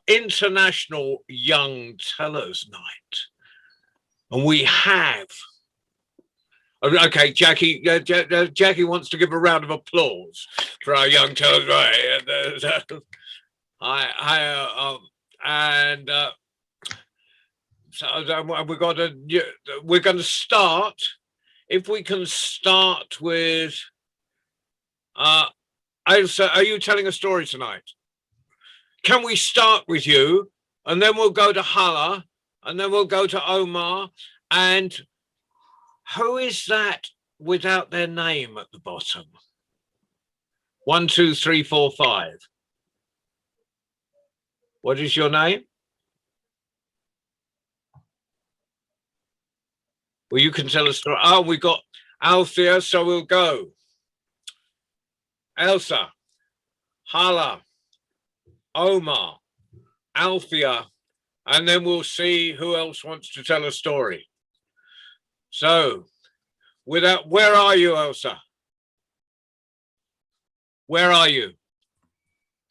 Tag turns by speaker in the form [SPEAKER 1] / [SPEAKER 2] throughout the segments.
[SPEAKER 1] International Young Tellers Night. And we have... Okay, Jackie. Jackie wants to give a round of applause for our young tellers, right? We're going to start. If we can start with, Ailsa, are you telling a story tonight? Can we start with you, and then we'll go to Hala, and then we'll go to Omar, and who is that without their name at the bottom? 1, 2, 3, 4, 5. What is your name? Well, you can tell us. Oh, we got Althea, so we'll go. Elsa, Hala, Omar, Althea, and then we'll see who else wants to tell a story. So, where are you, Elsa? Where are you?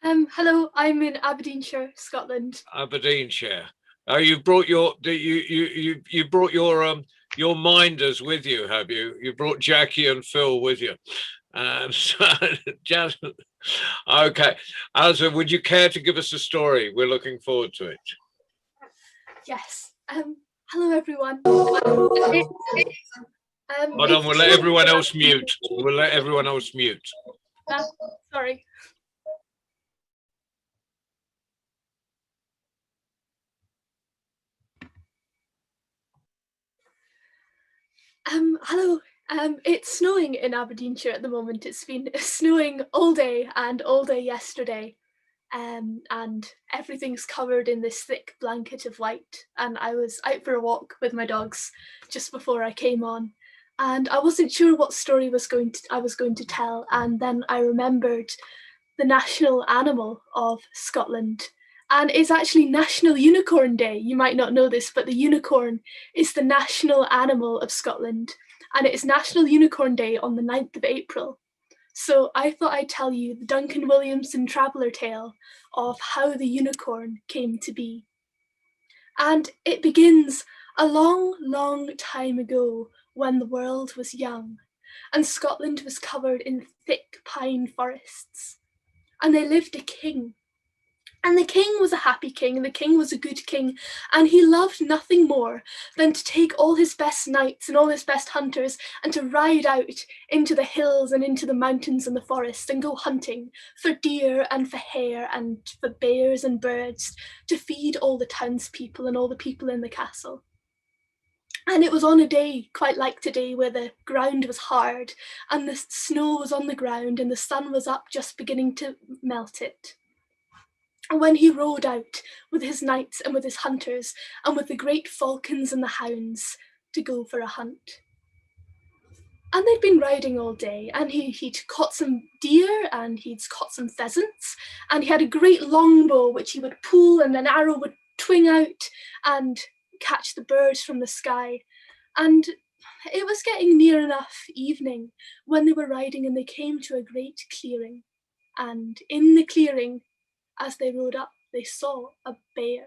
[SPEAKER 2] Hello, I'm in Aberdeenshire, Scotland.
[SPEAKER 1] Aberdeenshire. Oh, you brought your brought your minders with you, have you? You brought Jackie and Phil with you. Just okay. Elsa, would you care to give us a story? We're looking forward to it.
[SPEAKER 2] Yes. Hello, everyone.
[SPEAKER 1] Hold on, we'll let everyone else mute. We'll let everyone else mute.
[SPEAKER 2] Sorry. Hello. It's snowing in Aberdeenshire at the moment. It's been snowing all day and all day yesterday. And everything's covered in this thick blanket of white. And I was out for a walk with my dogs just before I came on, and I wasn't sure what story I was going to tell. And then I remembered the national animal of Scotland, and it's actually National Unicorn Day. You might not know this, but the unicorn is the national animal of Scotland, and it is National Unicorn Day on the 9th of April. So I thought I'd tell you the Duncan Williamson traveller tale of how the unicorn came to be. And it begins a long, long time ago when the world was young and Scotland was covered in thick pine forests. And there lived a king. And the king was a happy king, and the king was a good king, and he loved nothing more than to take all his best knights and all his best hunters and to ride out into the hills and into the mountains and the forests and go hunting for deer and for hare and for bears and birds to feed all the townspeople and all the people in the castle. And it was on a day quite like today where the ground was hard and the snow was on the ground and the sun was up just beginning to melt it. And when he rode out with his knights and with his hunters and with the great falcons and the hounds to go for a hunt. And they'd been riding all day, and he'd caught some deer and he'd caught some pheasants, and he had a great longbow which he would pull and an arrow would twing out and catch the birds from the sky. And it was getting near enough evening when they were riding and they came to a great clearing. And in the clearing, as they rode up, they saw a bear,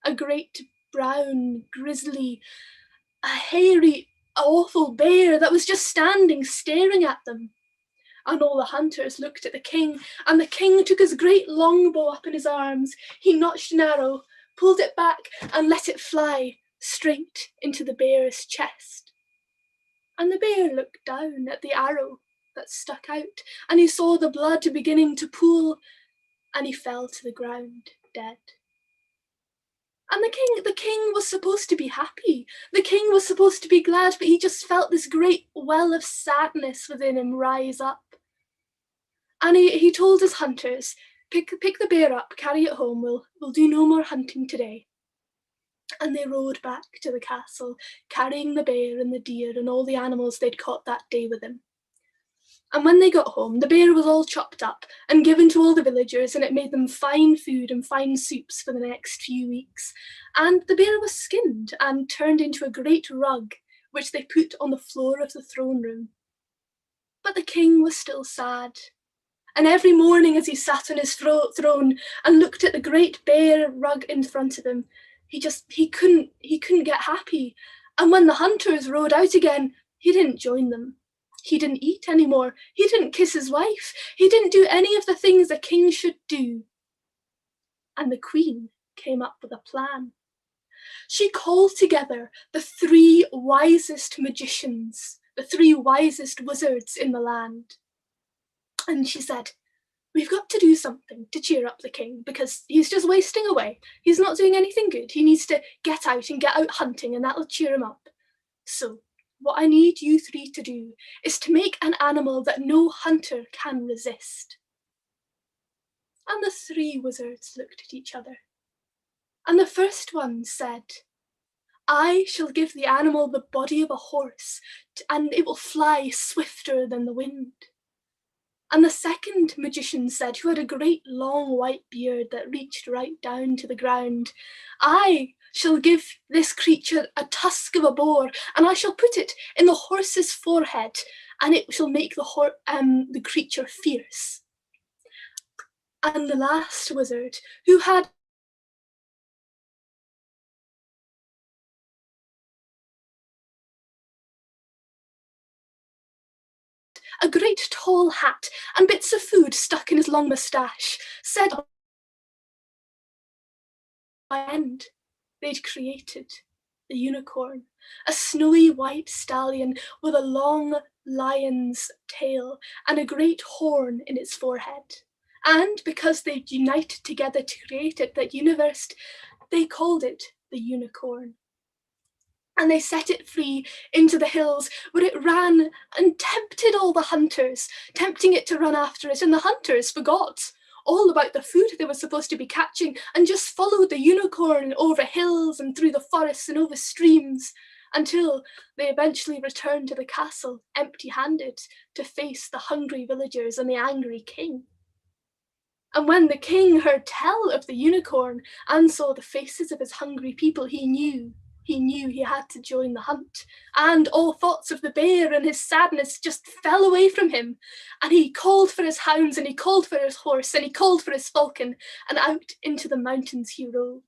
[SPEAKER 2] a great brown, grizzly, a hairy, awful bear that was just standing, staring at them. And all the hunters looked at the king, and the king took his great longbow up in his arms. He notched an arrow, pulled it back, and let it fly straight into the bear's chest. And the bear looked down at the arrow that stuck out, and he saw the blood beginning to pool, and he fell to the ground dead. And the king was supposed to be happy. The king was supposed to be glad, but he just felt this great well of sadness within him rise up. And he told his hunters, pick the bear up, carry it home, we'll do no more hunting today. And they rode back to the castle, carrying the bear and the deer and all the animals they'd caught that day with him. And when they got home, the bear was all chopped up and given to all the villagers, and it made them fine food and fine soups for the next few weeks. And the bear was skinned and turned into a great rug, which they put on the floor of the throne room. But the king was still sad, And every morning as he sat on his throne and looked at the great bare rug in front of him, he couldn't get happy. And when the hunters rode out again, he didn't join them. He didn't eat anymore. He didn't kiss his wife. He didn't do any of the things a king should do. And the queen came up with a plan. She called together the 3 wisest magicians, the 3 wisest wizards in the land. And she said, we've got to do something to cheer up the king because he's just wasting away. He's not doing anything good. He needs to get out hunting, and that'll cheer him up. So what I need you 3 to do is to make an animal that no hunter can resist. And the 3 wizards looked at each other. And the first one said, I shall give the animal the body of a horse, and it will fly swifter than the wind. And the second magician said, who had a great long white beard that reached right down to the ground, I shall give this creature a tusk of a boar, and I shall put it in the horse's forehead, and it shall make the creature fierce. And the last wizard, who had a great tall hat and bits of food stuck in his long moustache, said by end they'd created the unicorn, a snowy white stallion with a long lion's tail and a great horn in its forehead. And because they'd united together to create it, that universe, they called it the unicorn. And they set it free into the hills where it ran and tempted all the hunters, tempting it to run after it. And the hunters forgot all about the food they were supposed to be catching and just followed the unicorn over hills and through the forests and over streams until they eventually returned to the castle empty-handed to face the hungry villagers and the angry king. And when the king heard tell of the unicorn and saw the faces of his hungry people, he knew he had to join the hunt, and all thoughts of the bear and his sadness just fell away from him. And he called for his hounds, and he called for his horse, and he called for his falcon, and out into the mountains he rode.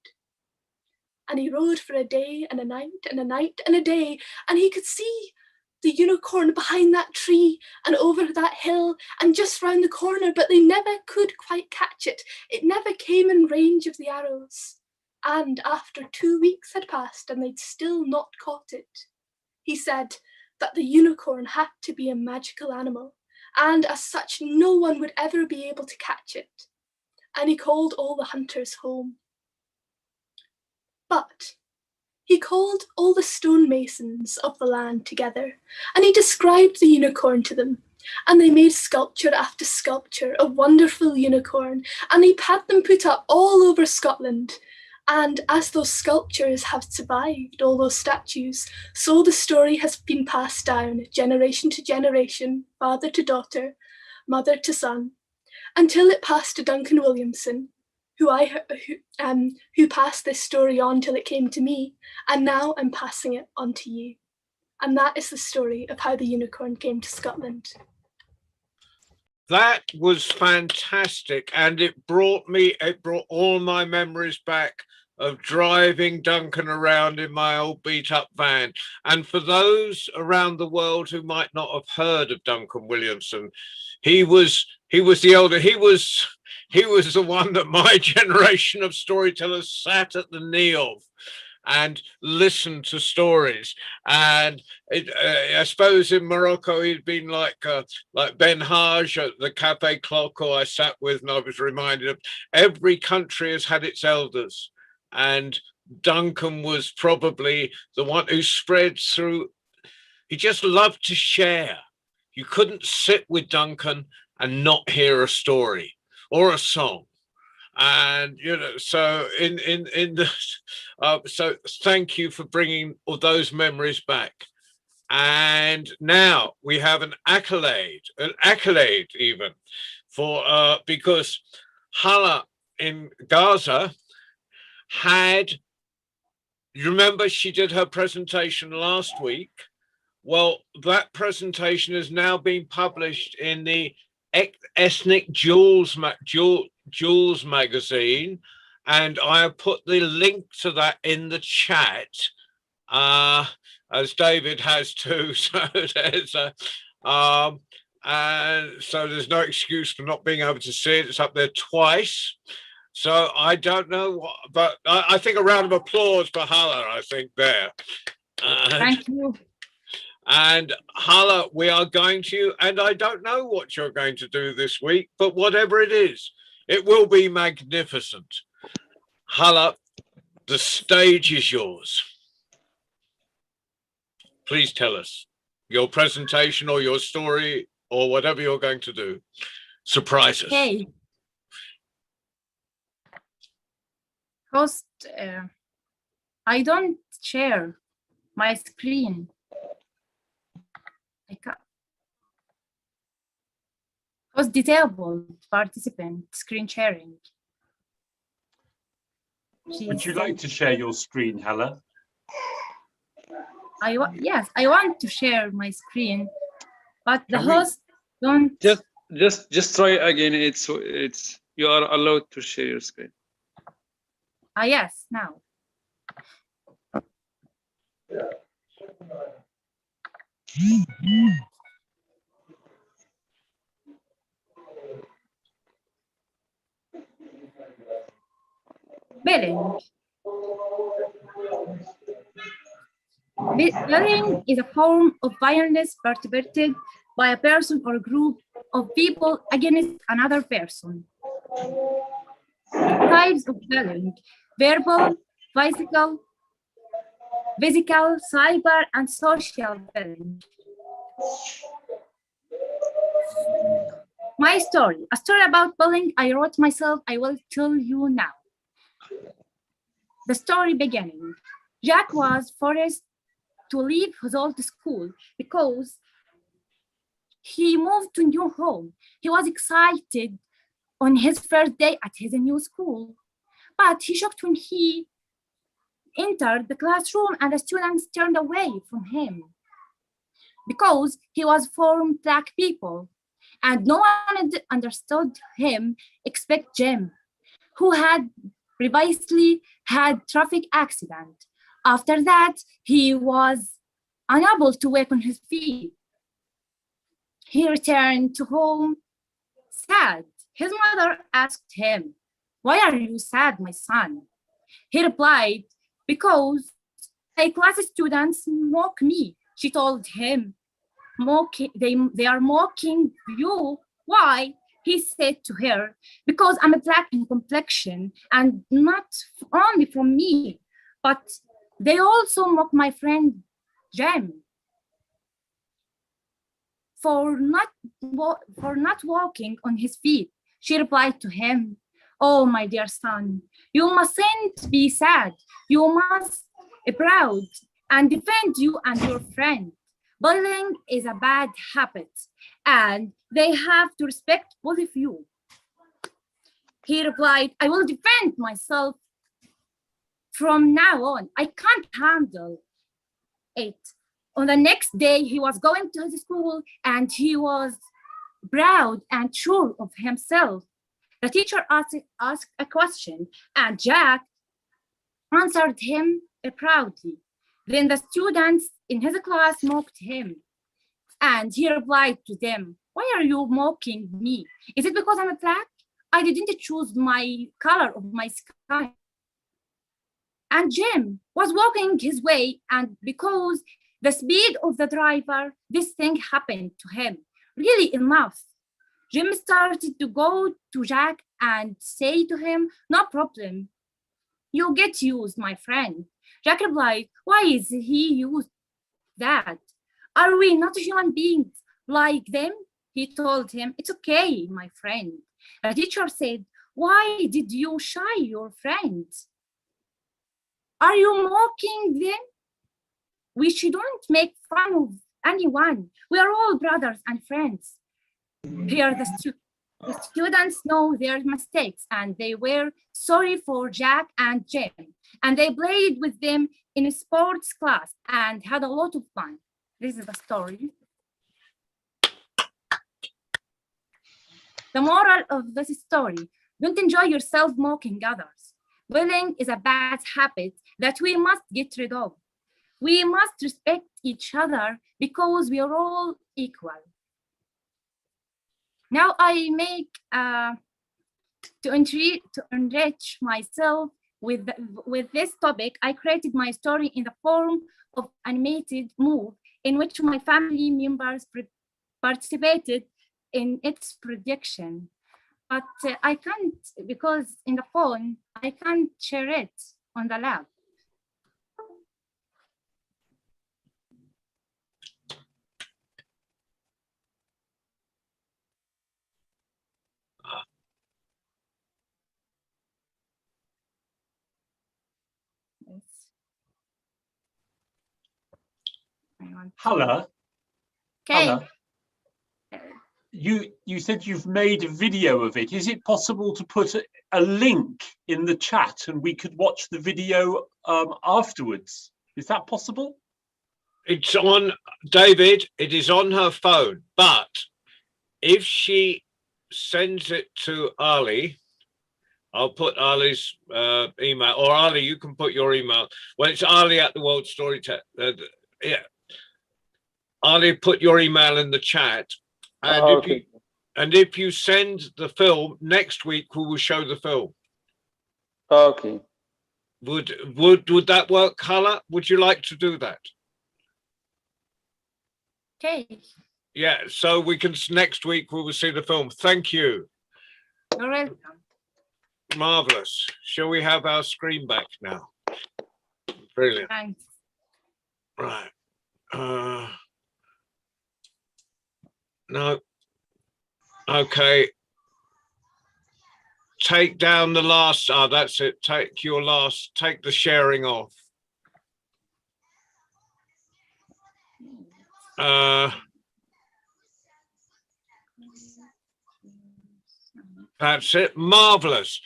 [SPEAKER 2] And he rode for a day and a night and a night and a day, and he could see the unicorn behind that tree and over that hill and just round the corner, but they never could quite catch it. It never came in range of the arrows. And after 2 weeks had passed and they'd still not caught it, he said that the unicorn had to be a magical animal, and as such no one would ever be able to catch it. And he called all the hunters home. But he called all the stonemasons of the land together, and he described the unicorn to them. And they made sculpture after sculpture, a wonderful unicorn, and he had them put up all over Scotland. And as those sculptures have survived, all those statues, so the story has been passed down generation to generation, father to daughter, mother to son, until it passed to Duncan Williamson, who passed this story on till it came to me, and now I'm passing it on to you. And that is the story of how the unicorn came to Scotland.
[SPEAKER 1] That was fantastic, and it brought all my memories back of driving Duncan around in my old beat-up van. And for those around the world who might not have heard of Duncan Williamson, he was the elder. He was the one that my generation of storytellers sat at the knee of and listened to stories. And I suppose in Morocco he'd been like Ben Haj at the Café Cloco I sat with, and I was reminded of every country has had its elders, and Duncan was probably the one who spread through. He just loved to share. You couldn't sit with Duncan and not hear a story or a song. And so so thank you for bringing all those memories back. And now we have an accolade even for because Hala in Gaza you remember she did her presentation last week. Well, that presentation has now been published in the Ethnic Jewels Jewels magazine, and I have put the link to that in the chat, as David has too. So there's and so there's no excuse for not being able to see it. It's up there twice. So I don't know what, but I think a round of applause for Hala, I think there.
[SPEAKER 3] Thank you.
[SPEAKER 1] And Hala, we are going to, and I don't know what you're going to do this week, but whatever it is, it will be magnificent. Hala, the stage is yours. Please tell us your presentation or your story or whatever you're going to do. Surprise us.
[SPEAKER 3] Okay. Host, I don't share my screen. I can't. Host disabled participant screen sharing.
[SPEAKER 4] Would you like to share your screen, Hala?
[SPEAKER 3] Yes, I want to share my screen, but the
[SPEAKER 4] Can we-
[SPEAKER 3] host don't.
[SPEAKER 5] Just try again. It's you are allowed to share your screen.
[SPEAKER 3] Yes, now. Bullying. Bullying is a form of violence perpetrated by a person or group of people against another person. Types of bullying: verbal, physical, cyber, and social bullying. My story, a story about bullying I wrote myself, I will tell you now. The story beginning. Jack was forced to leave his old school because he moved to a new home. He was excited on his first day at his new school, but he shocked when he entered the classroom and the students turned away from him because he was from Black people, and no one understood him except Jim, who had previously had traffic accident. After that, he was unable to walk on his feet. He returned to home sad. His mother asked him, "Why are you sad, my son?" He replied, "Because my class students mock me." She told him, they are mocking you. Why? He said to her, "Because I'm a Black in complexion, and not only from me, but they also mock my friend Jem for not walking on his feet." She replied to him, "Oh, my dear son, you mustn't be sad. You must be proud and defend you and your friend. Bullying is a bad habit, and they have to respect both of you." He replied, "I will defend myself from now on. I can't handle it." On the next day, he was going to his school and he was proud and sure of himself. The teacher asked a question and Jack answered him proudly. Then the students in his class mocked him and he replied to them, "Why are you mocking me? Is it because I'm a Black? I didn't choose my color of my skin." And Jim was walking his way, and because the speed of the driver, this thing happened to him. Really enough. Jim started to go to Jack and say to him, "No problem. You get used, my friend." Jack replied, "Why is he used that? Are we not human beings like them?" He told him, "It's okay, my friend." The teacher said, "Why did you shy your friends? Are you mocking them? We shouldn't make fun of anyone. We are all brothers and friends." Here, the students know their mistakes and they were sorry for Jack and Jim. And they played with them in a sports class and had a lot of fun. This is the story. The moral of this story: don't enjoy yourself mocking others. Bullying is a bad habit that we must get rid of. We must respect each other because we are all equal. Now I make to enrich myself with this topic. I created my story in the form of animated movie in which my family members participated in its production. But I can't, because in the phone, I can't share it on the lab.
[SPEAKER 4] Hala,
[SPEAKER 3] Okay.
[SPEAKER 4] Hala, you said you've made a video of it. Is it possible to put a link in the chat and we could watch the video afterwards? Is that possible?
[SPEAKER 1] It's on, David, it is on her phone, but if she sends it to Ali, I'll put Ali's email, or Ali, you can put your email. Well, it's Ali at the World Storyteller. Yeah. Ali, put your email in the chat. And if you send the film, next week we will show the film.
[SPEAKER 5] Okay.
[SPEAKER 1] Would that work, Hala? Would you like to do that?
[SPEAKER 3] Okay.
[SPEAKER 1] Yeah, so we can, next week we will see the film. Thank you.
[SPEAKER 3] You're welcome.
[SPEAKER 1] Marvelous. Shall we have our screen back now? Brilliant.
[SPEAKER 3] Thanks.
[SPEAKER 1] Right. No. Okay. Take down the last. Oh, that's it. Take the sharing off. That's it. Marvelous.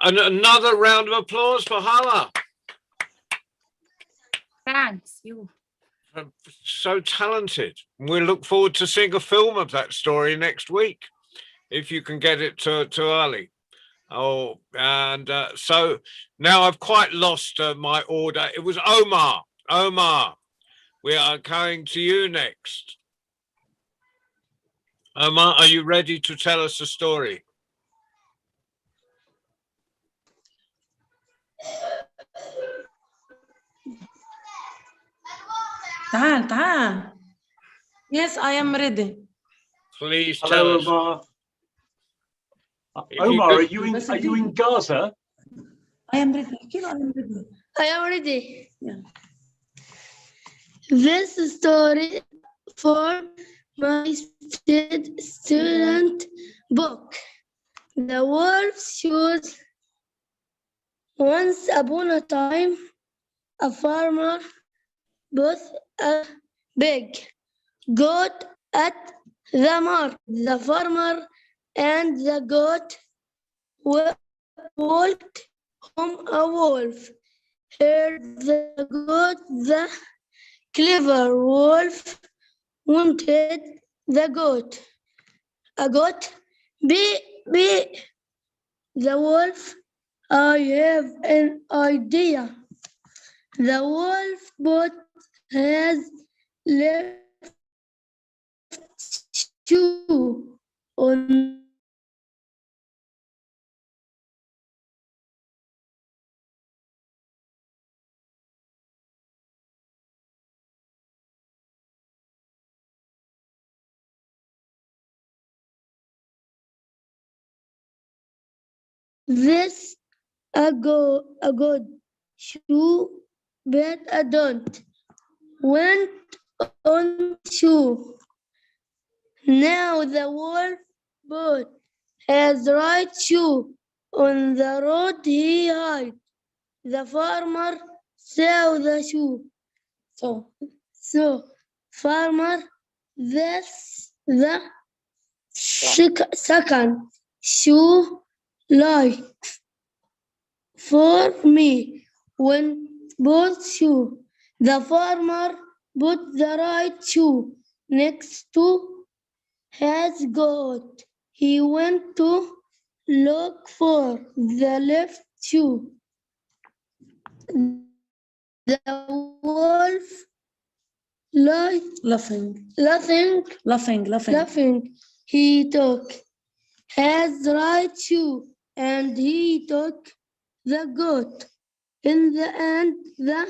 [SPEAKER 1] And another round of applause for Hala.
[SPEAKER 3] Thanks. You.
[SPEAKER 1] So talented. We look forward to seeing a film of that story next week, if you can get it to Ali. Oh, and so now I've quite lost my order. It was Omar. Omar, we are going to you next. Omar, are you ready to tell us a story?
[SPEAKER 6] تعال. Yes, I am ready.
[SPEAKER 1] Please tell
[SPEAKER 4] Hello,
[SPEAKER 1] us.
[SPEAKER 4] Omar.
[SPEAKER 1] If
[SPEAKER 4] Omar, are
[SPEAKER 1] could-
[SPEAKER 4] you in Gaza?
[SPEAKER 6] I am ready.
[SPEAKER 7] I am ready.
[SPEAKER 6] Yeah.
[SPEAKER 7] This story for my student book. The wolf's shoes. Once upon a time, a farmer bought a big goat at the market. The farmer and the goat walked home. A wolf heard the goat. The clever wolf wanted the goat. A goat, be the wolf. I have an idea. The wolf bought his left shoe on this a good shoe, but I don't went on shoe. Now the wolf put his right shoe on the road. He hid. The farmer saw the shoe. So farmer, this the second shoe like for me. When both shoe, the farmer put the right shoe next to his goat. He went to look for the left shoe. The wolf laughing. He took his right shoe and he took the goat. In the end, the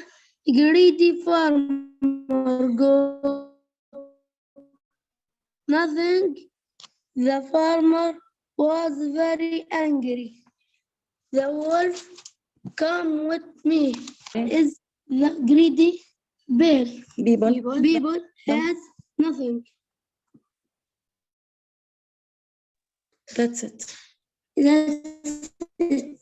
[SPEAKER 7] greedy farmer got nothing. The farmer was very angry. The wolf, come with me, is the greedy bear. People has nothing.
[SPEAKER 6] That's it.
[SPEAKER 7] That's it.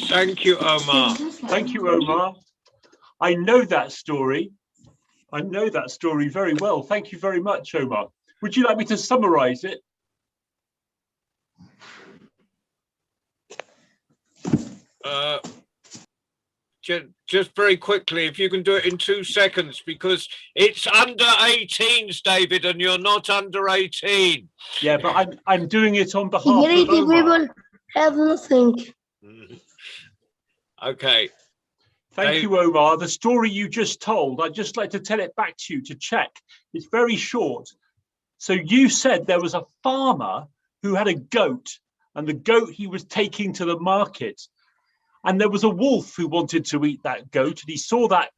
[SPEAKER 1] Thank you, Omar.
[SPEAKER 4] Thank you, Omar. I know that story. I know that story very well. Thank you very much, Omar. Would you like me to summarize it?
[SPEAKER 1] Just very quickly, if you can do it in 2 seconds, because it's under 18s, David, and you're not under 18.
[SPEAKER 4] Yeah, but I'm doing it on behalf of
[SPEAKER 7] Greedy
[SPEAKER 4] Omar.
[SPEAKER 7] people have nothing.
[SPEAKER 1] Okay.
[SPEAKER 4] Thank you, Omar. The story you just told, I'd just like to tell it back to you to check. It's very short. So you said there was a farmer who had a goat, and the goat he was taking to the market. And there was a wolf who wanted to eat that goat, and he saw that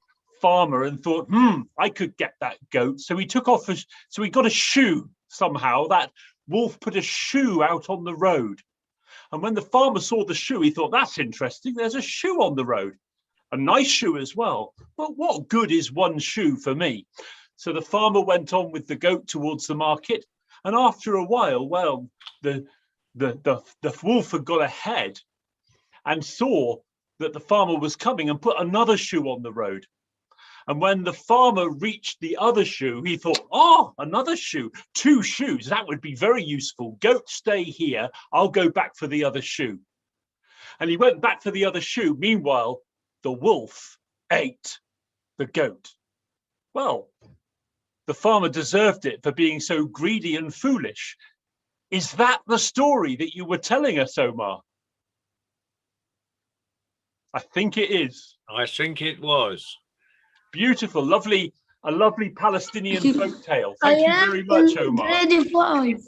[SPEAKER 4] farmer and thought, I could get that goat. So he so he got a shoe somehow. That wolf put a shoe out on the road. And when the farmer saw the shoe, he thought, that's interesting. There's a shoe on the road. A nice shoe as well. But what good is one shoe for me? So the farmer went on with the goat towards the market. And after a while, well, the wolf had got ahead and saw that the farmer was coming and put another shoe on the road. And when the farmer reached the other shoe, he thought, oh, another shoe, 2 shoes, that would be very useful. Goat, stay here. I'll go back for the other shoe. And he went back for the other shoe. Meanwhile, the wolf ate the goat. Well, the farmer deserved it for being so greedy and foolish. Is that the story that you were telling us, Omar? I think it is.
[SPEAKER 1] I think it was.
[SPEAKER 4] Beautiful, lovely, a lovely Palestinian folktale. Thank you very much, Omar.
[SPEAKER 7] Grade 5.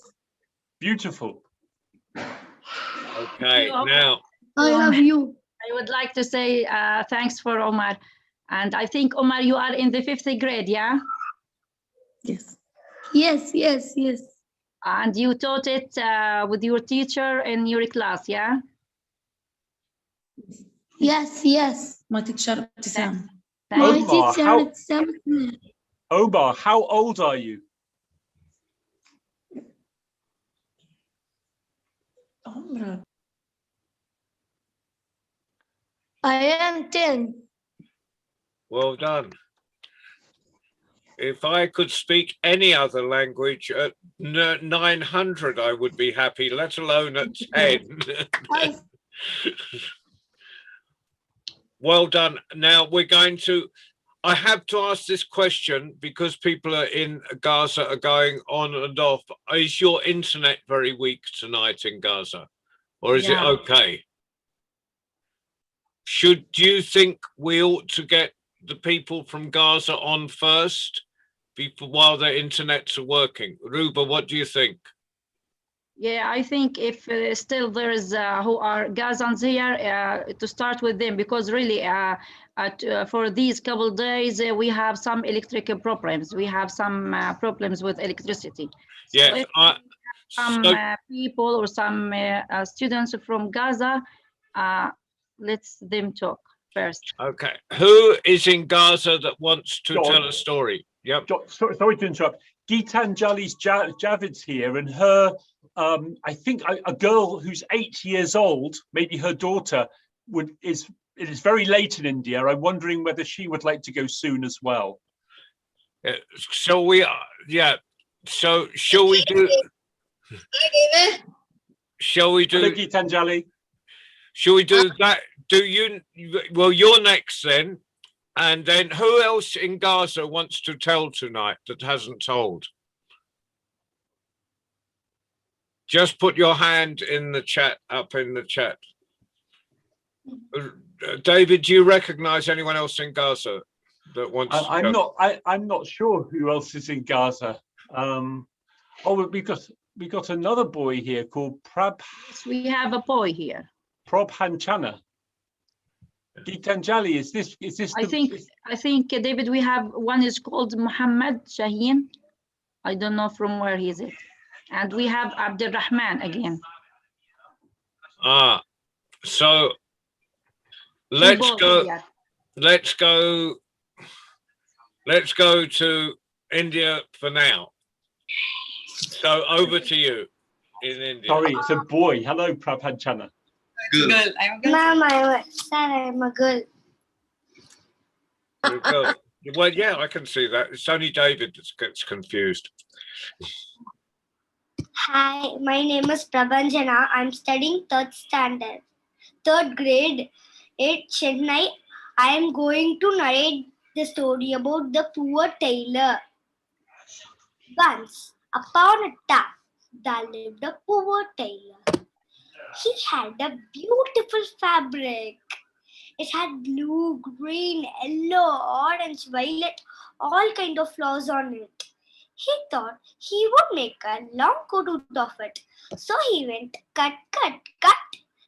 [SPEAKER 4] Beautiful.
[SPEAKER 1] Okay, now.
[SPEAKER 7] I love you.
[SPEAKER 8] I would like to say thanks for Omar. And I think, Omar, you are in the 5th grade, yeah?
[SPEAKER 6] Yes.
[SPEAKER 7] Yes.
[SPEAKER 8] And you taught it with your teacher in your class, yeah?
[SPEAKER 7] Yes.
[SPEAKER 6] My teacher, Tisam.
[SPEAKER 7] My
[SPEAKER 4] Omar,
[SPEAKER 7] teacher,
[SPEAKER 4] how-
[SPEAKER 7] it's something.
[SPEAKER 4] Omar, how old are you?
[SPEAKER 6] Omar.
[SPEAKER 7] I am 10.
[SPEAKER 1] Well done. If I could speak any other language at 900, I would be happy, let alone at 10.
[SPEAKER 7] I,
[SPEAKER 1] Well done. Now we're going to, I have to ask this question because people are in Gaza are going on and off. Is your internet very weak tonight in Gaza? Or is it
[SPEAKER 8] Yeah.
[SPEAKER 1] okay? Do you think we ought to get the people from Gaza on first while their internets are working? Ruba, what do you think?
[SPEAKER 8] Yeah, I think if still there is who are Gazans here, to start with them, because really for these couple days, we have some electrical problems. We have some problems with electricity. So
[SPEAKER 1] Yes,
[SPEAKER 8] if some people or some students from Gaza, let's them talk first.
[SPEAKER 1] okay. Who is in Gaza that wants to
[SPEAKER 4] John.
[SPEAKER 1] tell a story? Yep.
[SPEAKER 4] Sorry to interrupt. Gitanjali's Javid's here, and her, I think a girl who's 8 years old, maybe her daughter, it is very late in India. I'm wondering whether she would like to go soon as well.
[SPEAKER 1] So we are, yeah. So shall we do? Shall we
[SPEAKER 4] Hello,
[SPEAKER 1] do?
[SPEAKER 4] Gitanjali.
[SPEAKER 1] Shall we do that? Do you? Well, you're next then. And then who else in Gaza wants to tell tonight that hasn't told? Just put your hand in the chat, up in the chat. David, do you recognize anyone else in Gaza that wants to
[SPEAKER 4] I'm
[SPEAKER 1] tell?
[SPEAKER 4] I'm not sure who else is in Gaza. Oh, we got another boy here called
[SPEAKER 8] Yes, we have a boy here.
[SPEAKER 4] Prabhanchana. Gitanjali, is this
[SPEAKER 8] I think David, we have one is called Muhammad Shaheen. I don't know from where he is it. And we have Abdurrahman again.
[SPEAKER 1] So
[SPEAKER 8] Two
[SPEAKER 1] let's
[SPEAKER 8] boys
[SPEAKER 1] go.
[SPEAKER 8] here.
[SPEAKER 1] Let's go to India for now. So over to you in India.
[SPEAKER 4] Sorry, it's a boy. Hello, Prabhanchana.
[SPEAKER 9] Girl, I'm a girl.
[SPEAKER 7] Ma'am, I'm a girl.
[SPEAKER 1] You're a girl. Well, yeah, I can see that. It's only David that gets confused.
[SPEAKER 7] Hi, my name is Prabhanjana. I'm studying third grade at Chennai. I am going to narrate the story about the poor tailor. Once upon a time, there lived a poor tailor. He had a beautiful fabric. It had blue, green, yellow, orange, violet, all kind of flowers on it. He thought he would make a long coat out of it. So he went cut,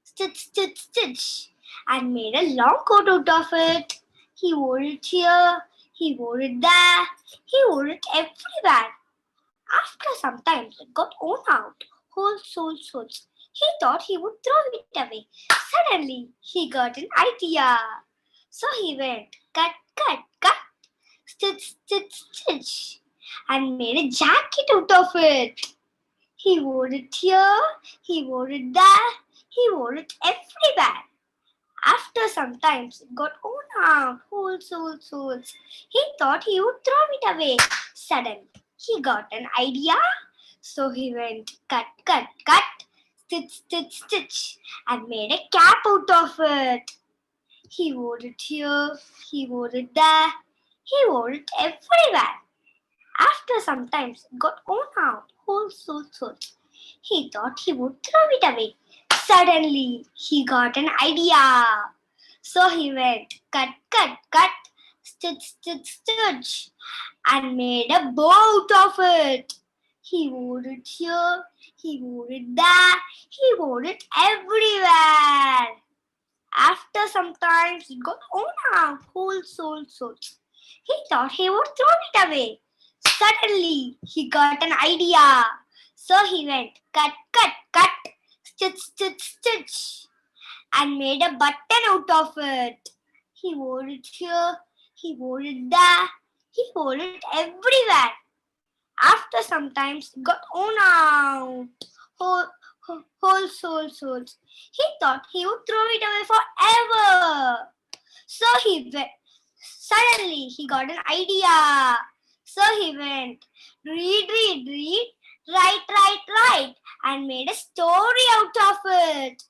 [SPEAKER 7] stitch, stitch, stitch, and made a long coat out of it. He wore it here, he wore it there, he wore it everywhere. After some time, it got worn out, whole soles. He thought he would throw it away. Suddenly, he got an idea. So he went cut, stitch, stitch, stitch, and made a jacket out of it. He wore it here, he wore it there, he wore it everywhere. After some time, it got worn out, whole soles. He thought he would throw it away. Suddenly, he got an idea. So he went cut, stitch, stitch, stitch, and made a cap out of it. He wore it here, he wore it there, he wore it everywhere. After some time, it got worn out, whole soles. He thought he would throw it away. Suddenly, he got an idea. So he went cut, stitch, stitch, stitch, and made a bow out of it. He wore it here, he wore it there, he wore it everywhere. After some time, it got worn out, whole soles. He thought he would throw it away. Suddenly, he got an idea. So he went cut, stitch, stitch, stitch, and made a button out of it. He wore it here, he wore it there, he wore it everywhere. After some time, it got worn out, whole soles. He thought he would throw it away forever. So suddenly he got an idea. So he went read, write, and made a story out of it.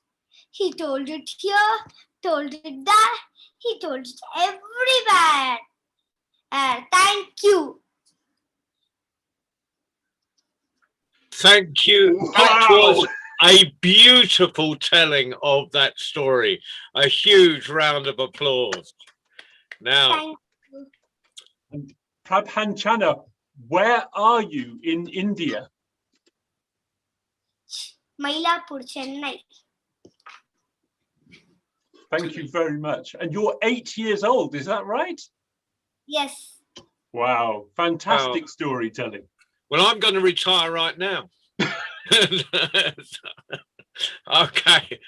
[SPEAKER 7] He told it here, told it there, he told it everywhere. Thank you.
[SPEAKER 1] Thank you. That was a beautiful telling of that story. A huge round of applause. Now,
[SPEAKER 7] Thank you.
[SPEAKER 4] Prabhanchana, where are you in India?
[SPEAKER 7] Mylapore, Chennai.
[SPEAKER 4] Thank you very much. And you're 8 years old, is that right?
[SPEAKER 7] Yes.
[SPEAKER 4] Wow, fantastic storytelling.
[SPEAKER 1] well, I'm going to retire right now. Okay.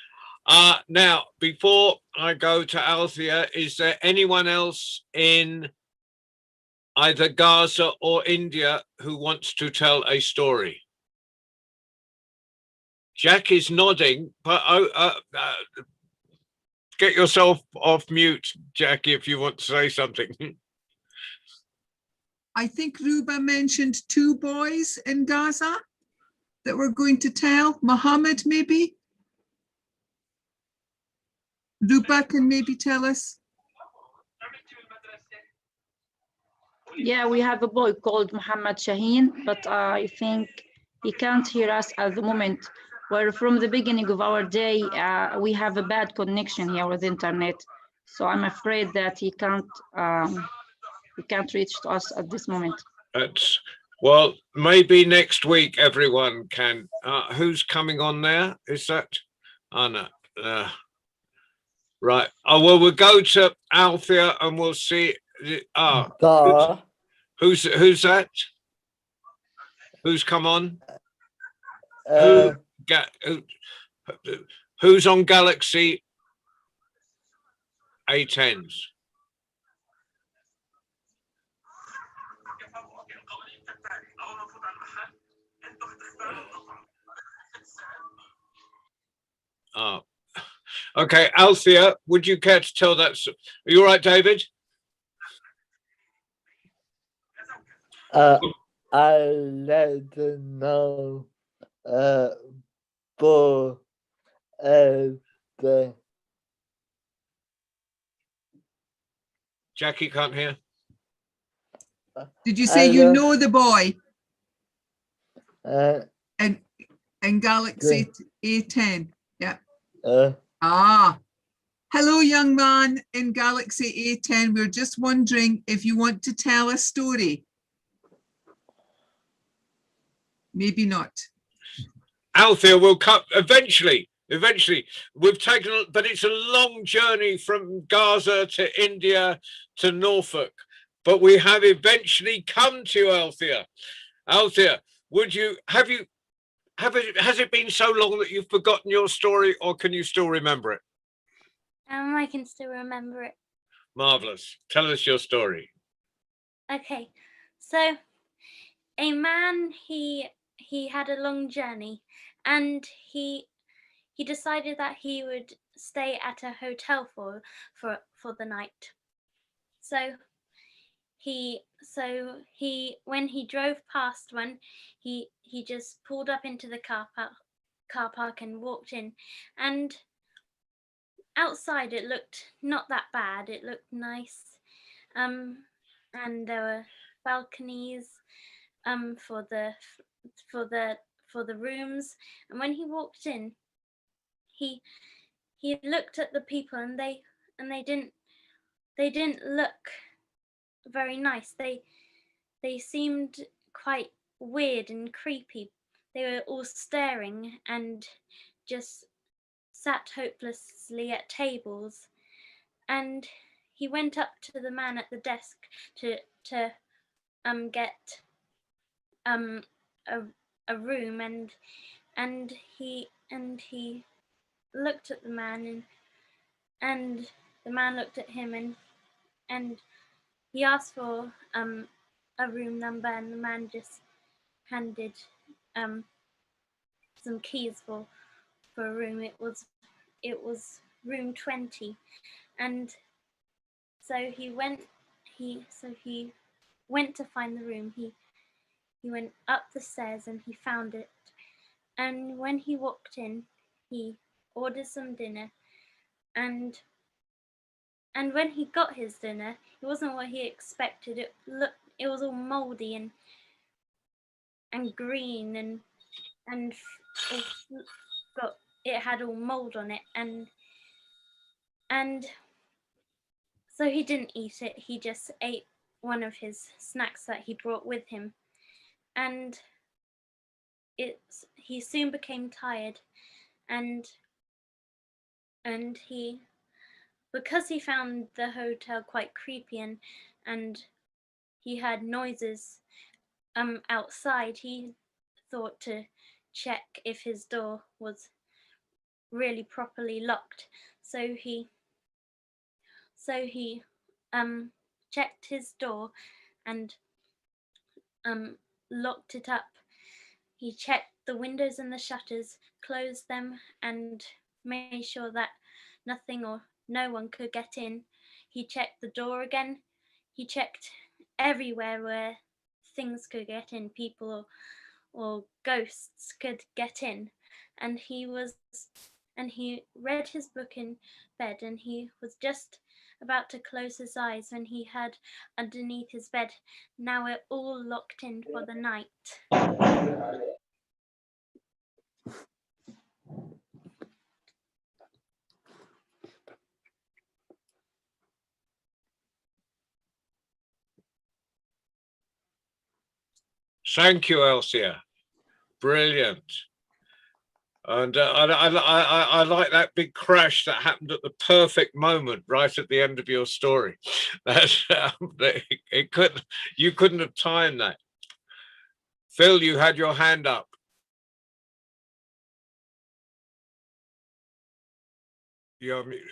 [SPEAKER 1] Now, before I go to Althea, is there anyone else in either Gaza or India who wants to tell a story? Jack is nodding, but get yourself off mute, Jackie, if you want to say something.
[SPEAKER 10] I think Ruba mentioned 2 boys in Gaza that we're going to tell. Mohammed, maybe? Ruba can maybe tell us.
[SPEAKER 8] Yeah, we have a boy called Muhammad Shaheen, but I think he can't hear us at the moment. Where from the beginning of our day, we have a bad connection here with internet. So I'm afraid that he can't reach to us at this moment.
[SPEAKER 1] That's well, maybe next week everyone can. Who's coming on there? Is that Anna? Right. Oh well, we'll go to Althea and we'll see. Who's that? Who's come on? Who's on Galaxy A10s? Oh, okay. Althea, would you care to tell that? Are you all right, David?
[SPEAKER 11] I'll let them know for the
[SPEAKER 1] Jackie can't hear.
[SPEAKER 10] Did you say you
[SPEAKER 11] Hello.
[SPEAKER 10] know the boy
[SPEAKER 11] uh,
[SPEAKER 10] in Galaxy A10? Yeah.
[SPEAKER 11] uh,
[SPEAKER 10] Hello, young man in Galaxy A10. We're just wondering if you want to tell a story. Maybe not.
[SPEAKER 1] Althea will come eventually. We've taken, but it's a long journey from Gaza to India to Norfolk. But we have eventually come to Althea. Althea, has it been so long that you've forgotten your story, or can you still remember it?
[SPEAKER 12] I can still remember it.
[SPEAKER 1] Marvelous. Tell us your story.
[SPEAKER 12] Okay, so a man, he had a long journey, and he decided that he would stay at a hotel for the night. So when he drove past one, he just pulled up into the car park and walked in, and outside it looked not that bad. It looked nice, and there were balconies for the rooms. And when he walked in, he looked at the people, and they didn't look very nice. They seemed quite weird and creepy. They were all staring and just sat hopelessly at tables. And he went up to the man at the desk to get a room, and he looked at the man, and the man looked at him, and he asked for a room number, and the man just handed some keys for a room. It was room 20, and so he went to find the room. He went up the stairs and he found it. And when he walked in, he ordered some dinner, and when he got his dinner, it wasn't what he expected. It was all moldy and green, and it had all mold on it, and so he didn't eat it. He just ate one of his snacks that he brought with him, and he soon became tired, and because he found the hotel quite creepy, and he heard noises outside, he thought to check if his door was really properly locked. So he checked his door and locked it up. He checked the windows and the shutters, closed them, and made sure that nothing or no one could get in. He checked the door again. He checked everywhere where things could get in, people or ghosts could get in. And he read his book in bed, and he was just about to close his eyes when he heard underneath his bed, "Now we're all locked in for the night."
[SPEAKER 1] Thank you, Elsia. Brilliant. And I like that big crash that happened at the perfect moment, right at the end of your story. You couldn't have timed that. Phil, you had your hand up.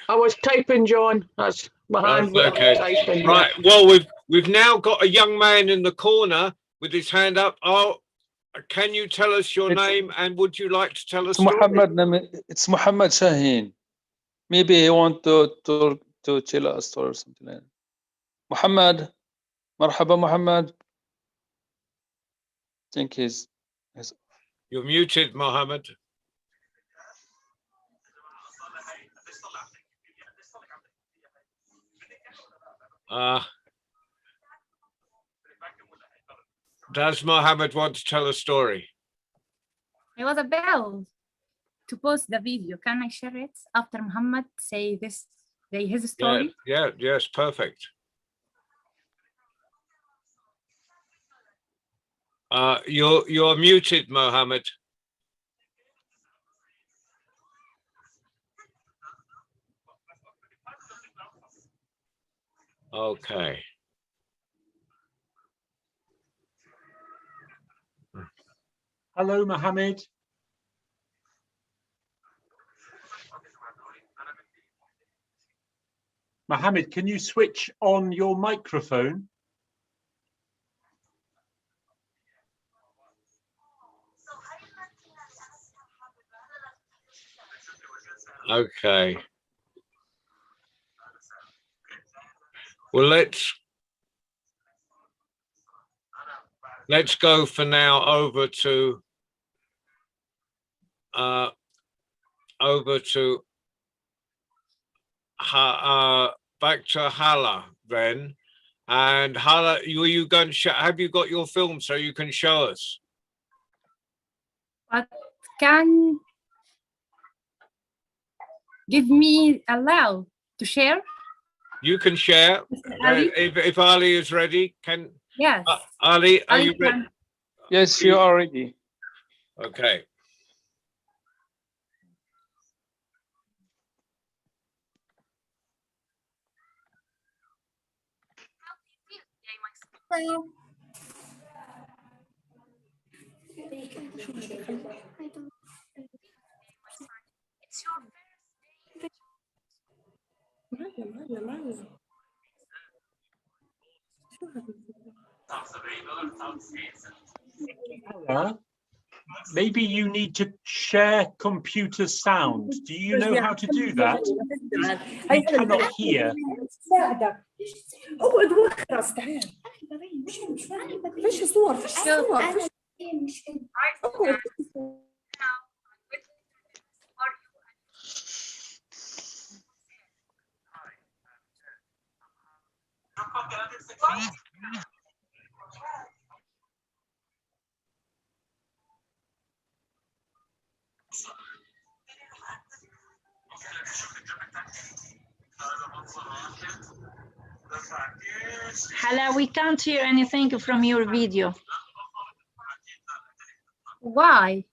[SPEAKER 13] I was typing, John. That's my hand.
[SPEAKER 1] That's okay.
[SPEAKER 13] Typing,
[SPEAKER 1] Right. Well, we've now got a young man in the corner with his hand up. Oh, can you tell us your name, and would you like to tell us?
[SPEAKER 5] It's Muhammad Shaheen. Maybe he want to tell us a story or something like that. Muhammad, marhaba Muhammad. I think he's.
[SPEAKER 1] You're muted, Mohammed. Does Mohammed want to tell a story?
[SPEAKER 3] I was about to post the video. Can I share it after Muhammad say his story?
[SPEAKER 1] Yes, perfect. You're muted, Mohammed. Okay.
[SPEAKER 4] Hello, Mohammed. Mohammed, can you switch on your microphone?
[SPEAKER 1] Okay. Well, let's go for now over to back to Hala then. And Hala, were you going to have you got your film so you can show us?
[SPEAKER 3] But can give me allow to share?
[SPEAKER 1] You can share if Ali is ready. Can
[SPEAKER 3] yes?
[SPEAKER 1] Ali, are you ready?
[SPEAKER 5] Yes, you are ready.
[SPEAKER 1] Okay.
[SPEAKER 4] Maybe you need to share computer sound. Do you know how to do that? We cannot hear.
[SPEAKER 8] Hala, we can't hear anything from your video.
[SPEAKER 3] Why?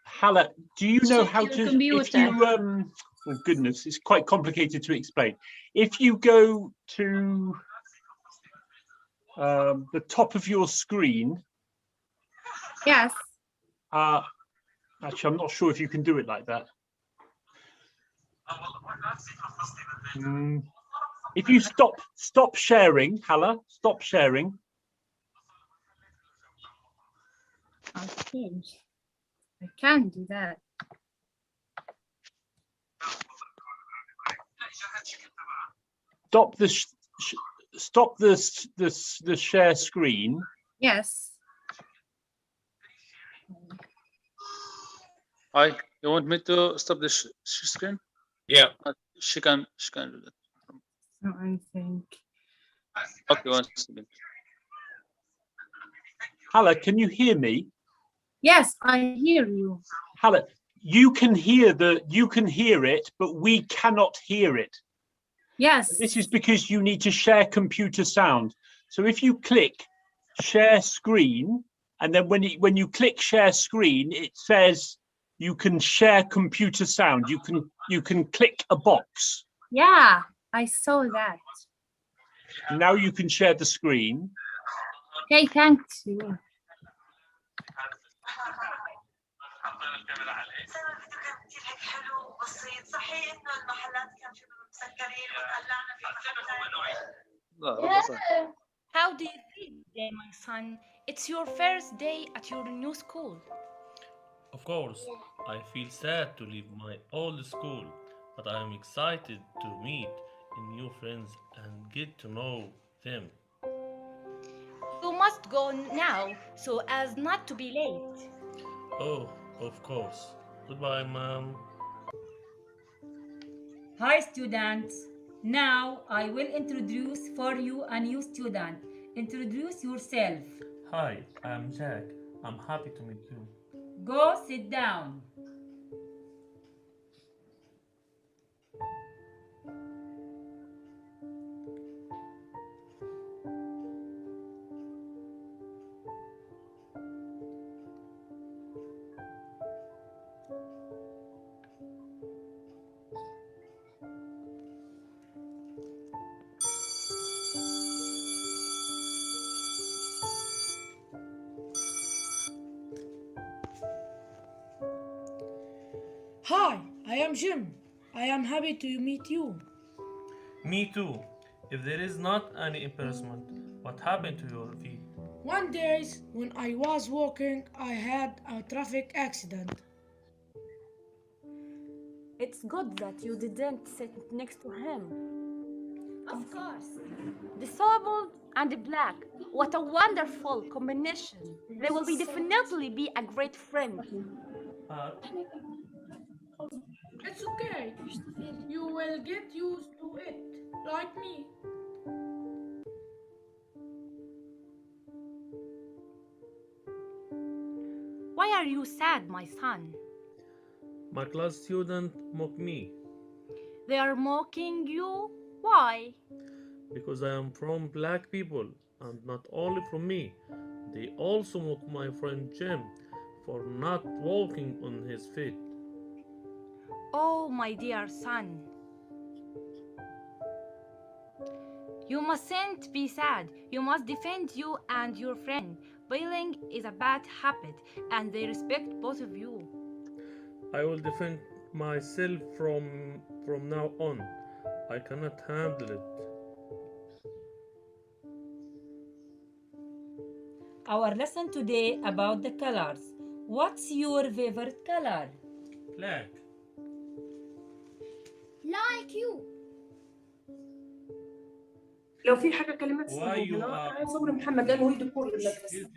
[SPEAKER 4] Hala, do you know how to?
[SPEAKER 8] Computer.
[SPEAKER 4] If you, oh goodness, it's quite complicated to explain. If you go to the top of your screen.
[SPEAKER 3] Yes.
[SPEAKER 4] Actually, I'm not sure if you can do it like that. If you stop sharing, Hala, stop sharing.
[SPEAKER 3] Okay. I can do that.
[SPEAKER 4] Stop the share screen.
[SPEAKER 3] Yes.
[SPEAKER 5] Hi, you want me to stop the screen?
[SPEAKER 1] Yeah.
[SPEAKER 5] She can do that.
[SPEAKER 3] I think.
[SPEAKER 5] Okay, one second.
[SPEAKER 4] Hala, can you hear me?
[SPEAKER 3] Yes, I hear you.
[SPEAKER 4] Hala, you can hear it, but we cannot hear it.
[SPEAKER 3] Yes.
[SPEAKER 4] This is because you need to share computer sound. So if you click share screen, and then when you click share screen, it says you can share computer sound. You can click a box.
[SPEAKER 3] Yeah, I saw that.
[SPEAKER 4] Now you can share the screen.
[SPEAKER 3] Okay, thanks you.
[SPEAKER 14] How do you feel today, my son? It's your first day at your new school.
[SPEAKER 15] Of course, I feel sad to leave my old school, but I am excited to meet new friends and get to know them.
[SPEAKER 14] You must go now so as not to be late.
[SPEAKER 15] Oh, of course. Goodbye, Mom.
[SPEAKER 16] Hi, students. Now I will introduce for you a new student. Introduce yourself.
[SPEAKER 15] Hi, I'm Jack. I'm happy to meet you.
[SPEAKER 16] Go sit down.
[SPEAKER 17] Hi, I am Jim. I am happy to meet you.
[SPEAKER 15] Me too. If there is not any embarrassment, what happened to your feet?
[SPEAKER 17] One day, when I was walking, I had a traffic accident.
[SPEAKER 18] It's good that you didn't sit next to him.
[SPEAKER 14] Of course.
[SPEAKER 18] Disabled and black. What a wonderful combination. They will definitely be a great friend.
[SPEAKER 17] It's okay. You will get used to it, like me.
[SPEAKER 14] Why are you sad, my son?
[SPEAKER 15] My class student mocked me
[SPEAKER 14] They are mocking you? Why?
[SPEAKER 15] because I am from black people, and not only from me. They also mock my friend Jim for not walking on his feet.
[SPEAKER 14] Oh, my dear son. You mustn't be sad. You must defend you and your friend. Bullying is a bad habit, and they respect both of you.
[SPEAKER 15] I will defend myself from now on. I cannot handle it.
[SPEAKER 16] Our lesson today about the colors. What's your favorite color?
[SPEAKER 15] Black.
[SPEAKER 12] Like you.
[SPEAKER 13] لو في حاجة كلمات
[SPEAKER 15] Why you
[SPEAKER 13] هنا
[SPEAKER 15] are
[SPEAKER 13] صبري محمد لأنه هو دكتور المدرسة.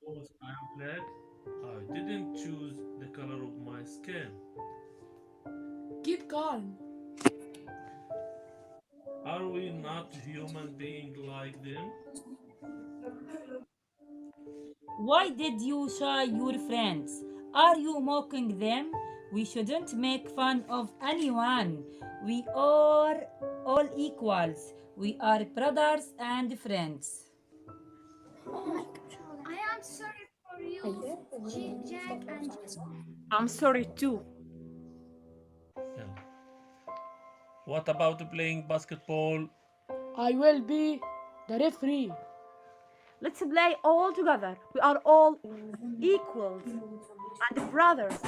[SPEAKER 15] because I'm black? I didn't choose the color of my skin.
[SPEAKER 17] Keep calm.
[SPEAKER 15] Are we not human beings like them?
[SPEAKER 16] Why did you shy your friends? Are you mocking them? We shouldn't make fun of anyone. We are all equals. We are brothers and friends.
[SPEAKER 12] I am sorry for you, Jack and
[SPEAKER 18] I'm sorry too.
[SPEAKER 15] Yeah. What about playing basketball?
[SPEAKER 17] I will be the referee.
[SPEAKER 18] Let's play all together. We are all equals and brothers.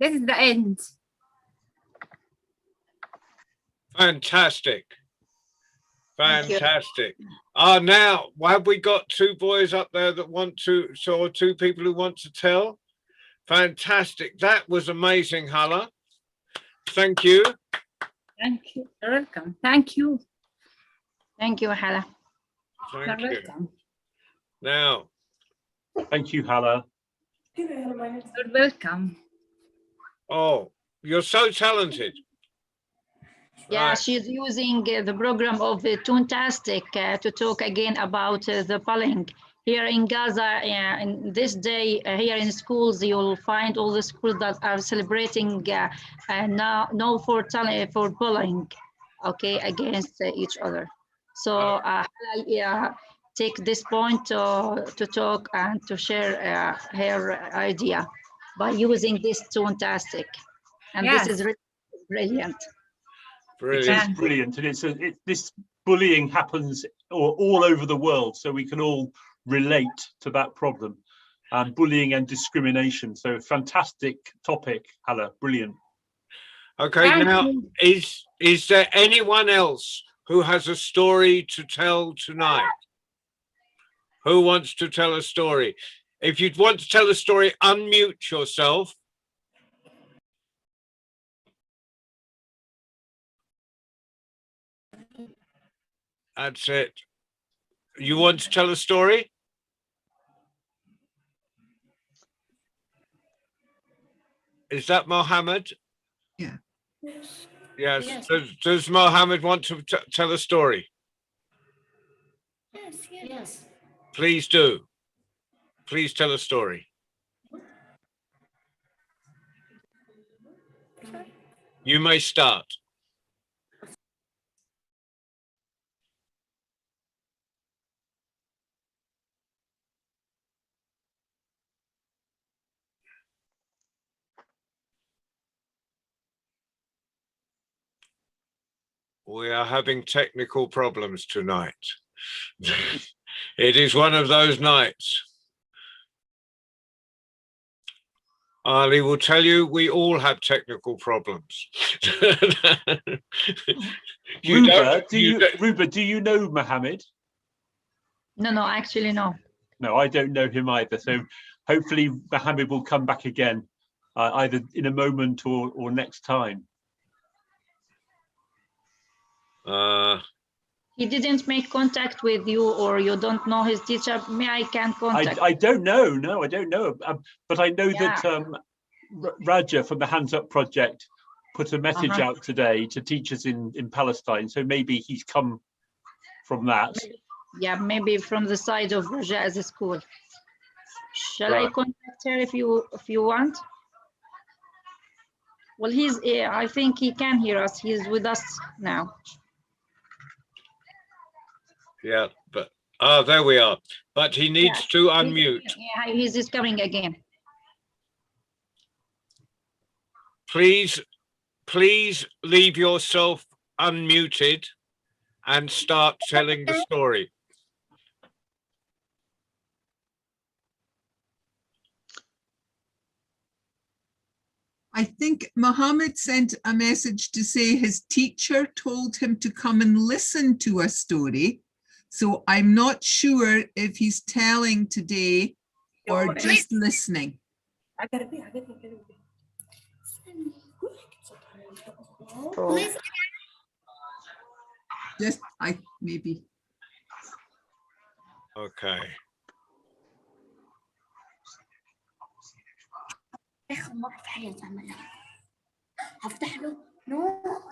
[SPEAKER 3] This is the end.
[SPEAKER 1] Fantastic.
[SPEAKER 8] Thank you.
[SPEAKER 1] Fantastic. Now, have we got two boys up there that want to, or two people who want to tell? Fantastic. That was amazing, Hala. Thank you.
[SPEAKER 3] Thank you. You're welcome. Thank you.
[SPEAKER 8] Thank you, Hala.
[SPEAKER 1] Thank
[SPEAKER 3] You're
[SPEAKER 1] you.
[SPEAKER 3] welcome.
[SPEAKER 1] Now,
[SPEAKER 4] Thank you, Hala.
[SPEAKER 3] You're welcome.
[SPEAKER 1] Oh, you're so talented.
[SPEAKER 8] Yeah,
[SPEAKER 1] Right.
[SPEAKER 8] she's using the program of Toontastic to talk again about the bullying. Here in Gaza, in this day, here in schools, you'll find all the schools that are celebrating no for bullying, okay, against each other. So I take this point to talk and to share her idea by using this Toontastic. And
[SPEAKER 3] Yes.
[SPEAKER 8] this is really brilliant.
[SPEAKER 4] It is brilliant, and this bullying happens all over the world, so we can all relate to that problem, bullying and discrimination. So fantastic topic, Hala, brilliant.
[SPEAKER 1] Okay, now is there anyone else who has a story to tell tonight? Who wants to tell a story? If you want to tell a story, unmute yourself. That's it. You want to tell a story? Is that Mohammed?
[SPEAKER 10] Yeah.
[SPEAKER 1] Yes.
[SPEAKER 17] Yes.
[SPEAKER 1] Does Mohammed want to tell a story?
[SPEAKER 17] Yes, yes.
[SPEAKER 1] Please do. Please tell a story. You may start. We are having technical problems tonight. It is one of those nights. Ali will tell you we all have technical problems.
[SPEAKER 4] Ruba, do you know Mohammed?
[SPEAKER 8] No, actually, no.
[SPEAKER 4] No, I don't know him either. So hopefully Mohammed will come back again, either in a moment or next time.
[SPEAKER 8] He didn't make contact with you, or you don't know his teacher. Me, I can contact.
[SPEAKER 4] I don't know. No, I don't know. But I know that Raja from the Hands Up Project put a message out today to teachers in Palestine. So maybe he's come from that.
[SPEAKER 8] Yeah, maybe from the side of Raja as a school. Shall I contact her if you want? Well, I think he can hear us. He's with us now.
[SPEAKER 1] Yeah, but there we are. But he needs to unmute.
[SPEAKER 8] Yeah, he's just coming again.
[SPEAKER 1] Please leave yourself unmuted and start telling the story.
[SPEAKER 10] I think Mohammed sent a message to say his teacher told him to come and listen to a story. So I'm not sure if he's telling today or just listening. Just maybe.
[SPEAKER 1] Okay.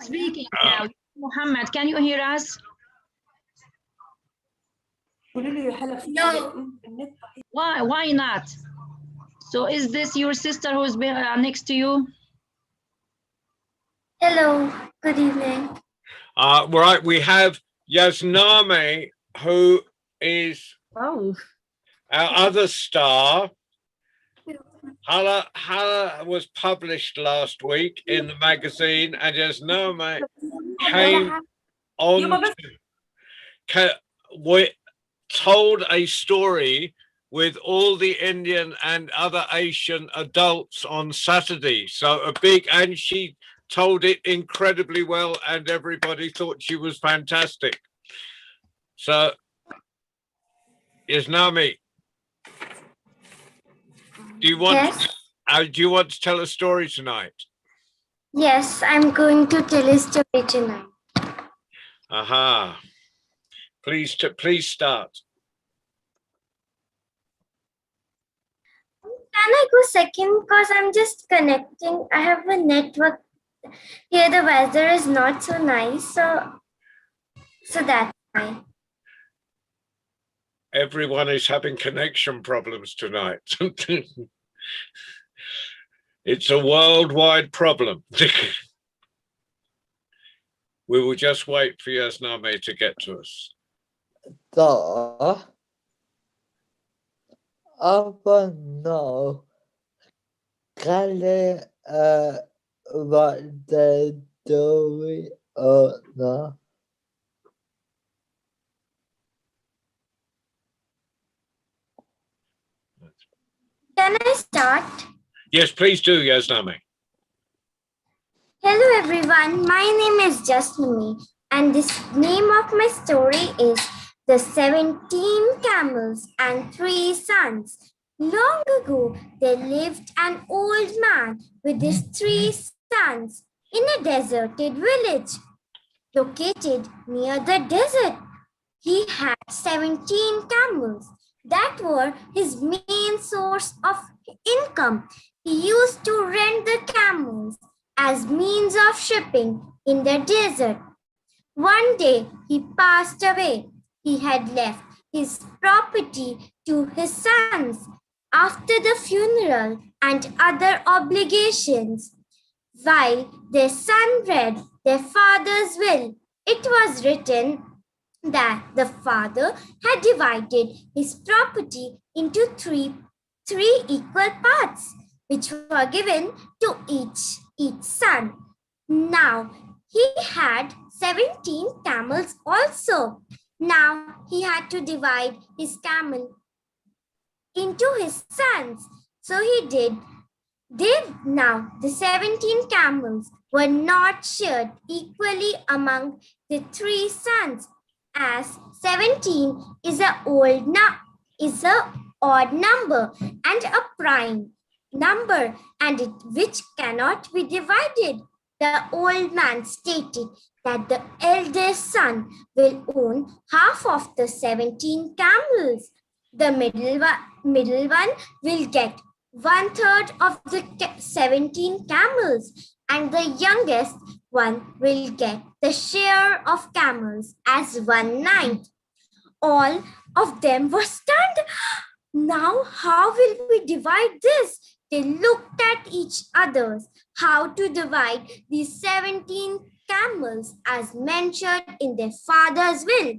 [SPEAKER 8] Speaking now, Mohammed, can you hear us? No. Why not? So is this your sister who's next to you?
[SPEAKER 19] Hello, good evening.
[SPEAKER 1] Right, we have Yazname, who is our other star. Hala was published last week in the magazine, and Yazname came on told a story with all the Indian and other Asian adults on Saturday. So and she told it incredibly well, and everybody thought she was fantastic. So, Yazname, do you want to tell a story tonight?
[SPEAKER 19] Yes, I'm going to tell a story tonight.
[SPEAKER 1] Aha. Please start.
[SPEAKER 19] Can I go second because I'm just connecting. I have a network here. The weather is not so nice, so that's why.
[SPEAKER 1] Everyone is having connection problems tonight. It's a worldwide problem. We will just wait for Yazname to get to us.
[SPEAKER 11] Apa no kali what they do or no?
[SPEAKER 19] Can I start?
[SPEAKER 1] Yes, please do, Yazname.
[SPEAKER 19] Hello everyone, my name is Jasmine and the name of my story is The 17 Camels and 3 Sons. Long ago, there lived an old man with his 3 sons in a deserted village located near the desert. He had 17 camels that were his main source of income. He used to rent the camels as means of shipping in the desert. One day he passed away. He had left his property to his sons. After the funeral and other obligations, while their son read their father's will, it was written that the father had divided his property into three equal parts, which were given to each son. Now he had 17 camels also. Now he had to divide his camel into his sons. So he did. Now the 17 camels were not shared equally among the 3 sons, as 17 is an odd number and a prime number, and which cannot be divided. The old man stated that the eldest son will own half of the 17 camels. The middle one will get 1/3 of the 17 camels, and the youngest one will get the share of camels as 1/9. All of them were stunned. Now, how will we divide this? They looked at each other. How to divide these 17 camels as mentioned in their father's will?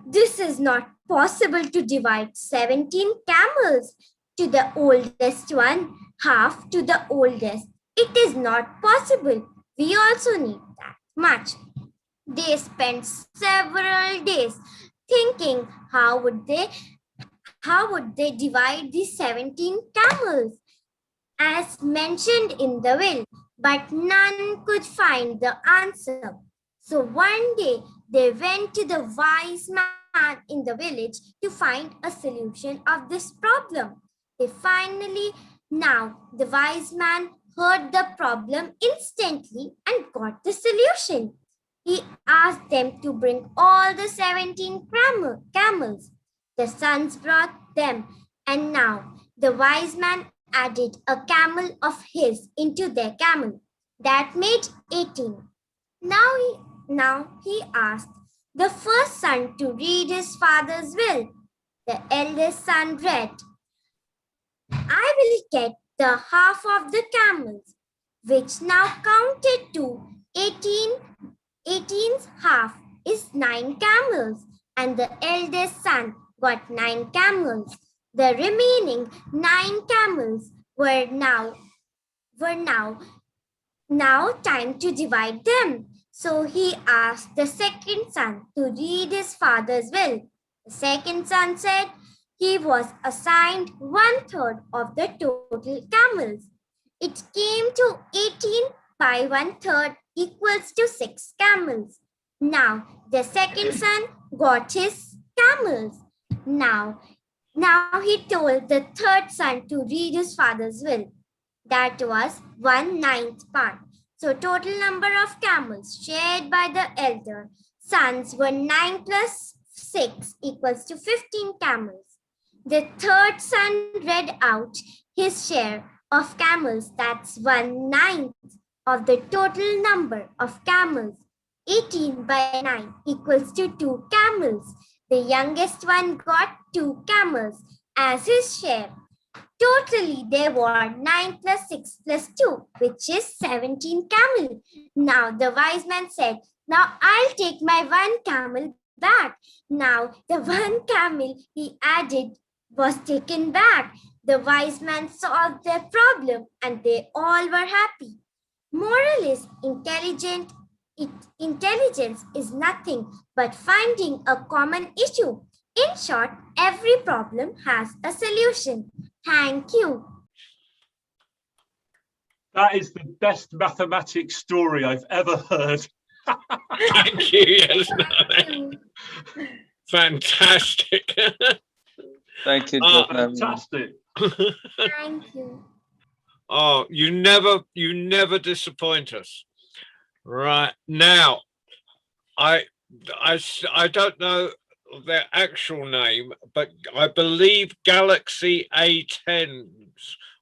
[SPEAKER 19] This is not possible to divide 17 camels to the oldest one, half to the oldest. It is not possible. We also need that much. They spent several days thinking how would they divide the 17 camels as mentioned in the will, but none could find the answer. So one day they went to the wise man in the village to find a solution of this problem. Now the wise man heard the problem instantly and got the solution. He asked them to bring all the 17 camels. The sons brought them, and now the wise man added a camel of his into their camel. That made 18. Now he asked the first son to read his father's will. The eldest son read, "I will get the half of the camels," which now counted to 18. 18's half is 9 camels, and the eldest son got 9 camels. The remaining 9 camels were now time to divide them. So he asked the second son to read his father's will. The second son said he was assigned 1/3 of the total camels. It came to 18 by 1/3 equals to 6 camels. Now the second son got his camels. Now he told the third son to read his father's will. That was 1/9 part. So total number of camels shared by the elder sons were 9 plus 6 equals to 15 camels. The third son read out his share of camels. That's 1/9 of the total number of camels. 18 by 9 equals to 2 camels. The youngest one got 2 camels as his share. Totally, there were 9 plus 6 plus 2, which is 17 camels. Now the wise man said, now I'll take my 1 camel back. Now the 1 camel he added was taken back. The wise man solved their problem and they all were happy. Moral is intelligence is nothing but finding a common issue. In short, every problem has a solution. Thank you.
[SPEAKER 4] That is the best mathematics story I've ever heard.
[SPEAKER 1] Thank you. Yes, fantastic.
[SPEAKER 5] Thank you,
[SPEAKER 4] fantastic.
[SPEAKER 19] Thank you.
[SPEAKER 1] Oh, you never disappoint us. Right now, I don't know their actual name, but I believe Galaxy A10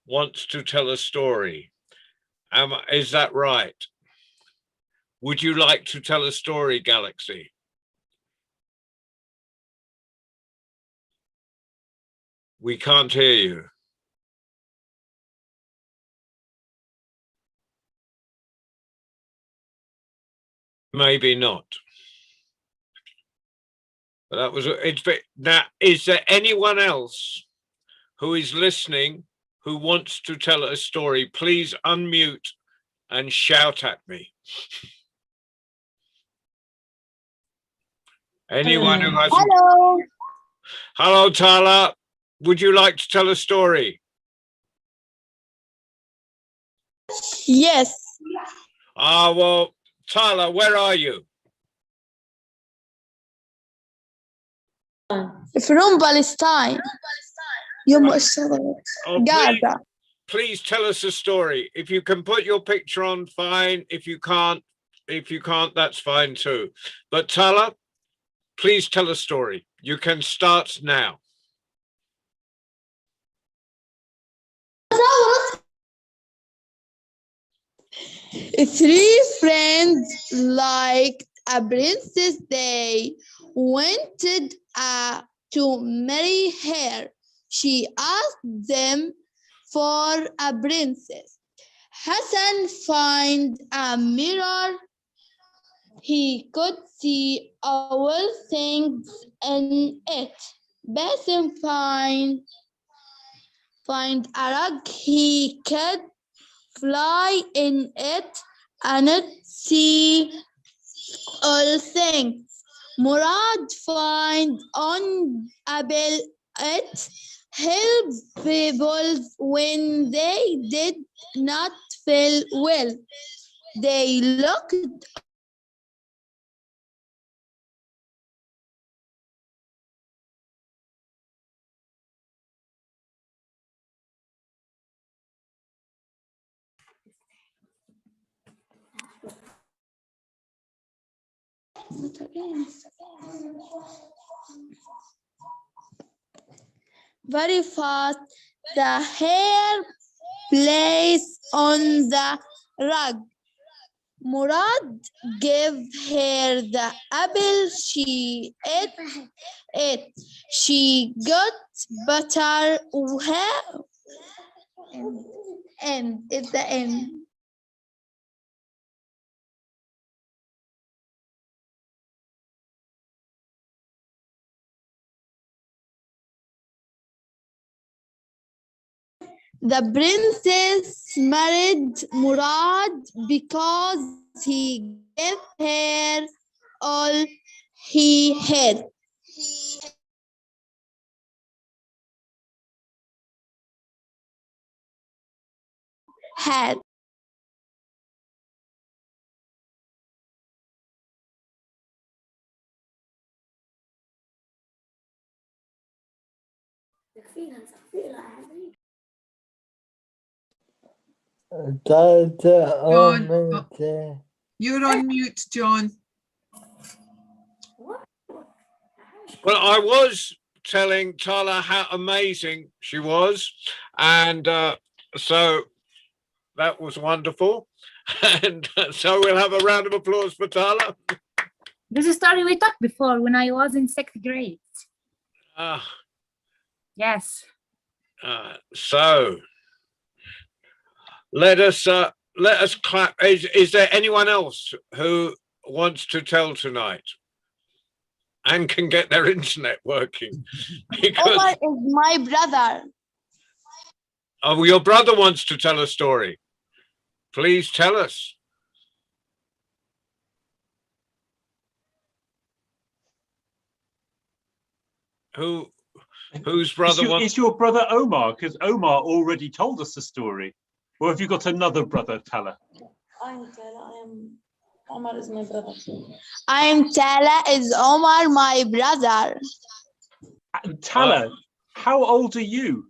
[SPEAKER 1] wants to tell a story. Is that right? Would you like to tell a story, Galaxy? We can't hear you. Maybe not. But that was it's. Now, is there anyone else who is listening who wants to tell a story? Please unmute and shout at me. Anyone who has?
[SPEAKER 7] Hello.
[SPEAKER 1] Hello, Tala. Would you like to tell a story?
[SPEAKER 7] Yes.
[SPEAKER 1] Well, Tala, where are you?
[SPEAKER 7] From Palestine. Gaza.
[SPEAKER 1] Please tell us a story. If you can put your picture on, fine. If you can't, that's fine too. But Tala, please tell a story. You can start now.
[SPEAKER 7] Three friends liked a princess. They wanted to marry her. She asked them for a princess. Hassan found a mirror. He could see all things in it. Basim find a rug. He could fly in it and see all things. Murad find on Abel. It helped people when they did not feel well. They looked very fast. The hair placed on the rug. Murad gave her the apple. She ate it. She got better. And at the end. The princess married Murad because he gave her all he had.
[SPEAKER 10] John, you're on mute, John.
[SPEAKER 1] Well, I was telling Tala how amazing she was. And so that was wonderful. And so we'll have a round of applause for Tala.
[SPEAKER 3] This is a story we talked before when I was in 6th grade. Yes.
[SPEAKER 1] So let us clap. Is there anyone else who wants to tell tonight and can get their internet working?
[SPEAKER 20] Omar is my brother.
[SPEAKER 1] Oh, your brother wants to tell a story. Please tell us. Whose brother wants?
[SPEAKER 4] Is your brother Omar? Because Omar already told us the story. Or have you got another brother, Tala?
[SPEAKER 6] I'm Tala. Omar is my brother.
[SPEAKER 20] I'm Tala. Is Omar my brother?
[SPEAKER 4] Tala, how old are you?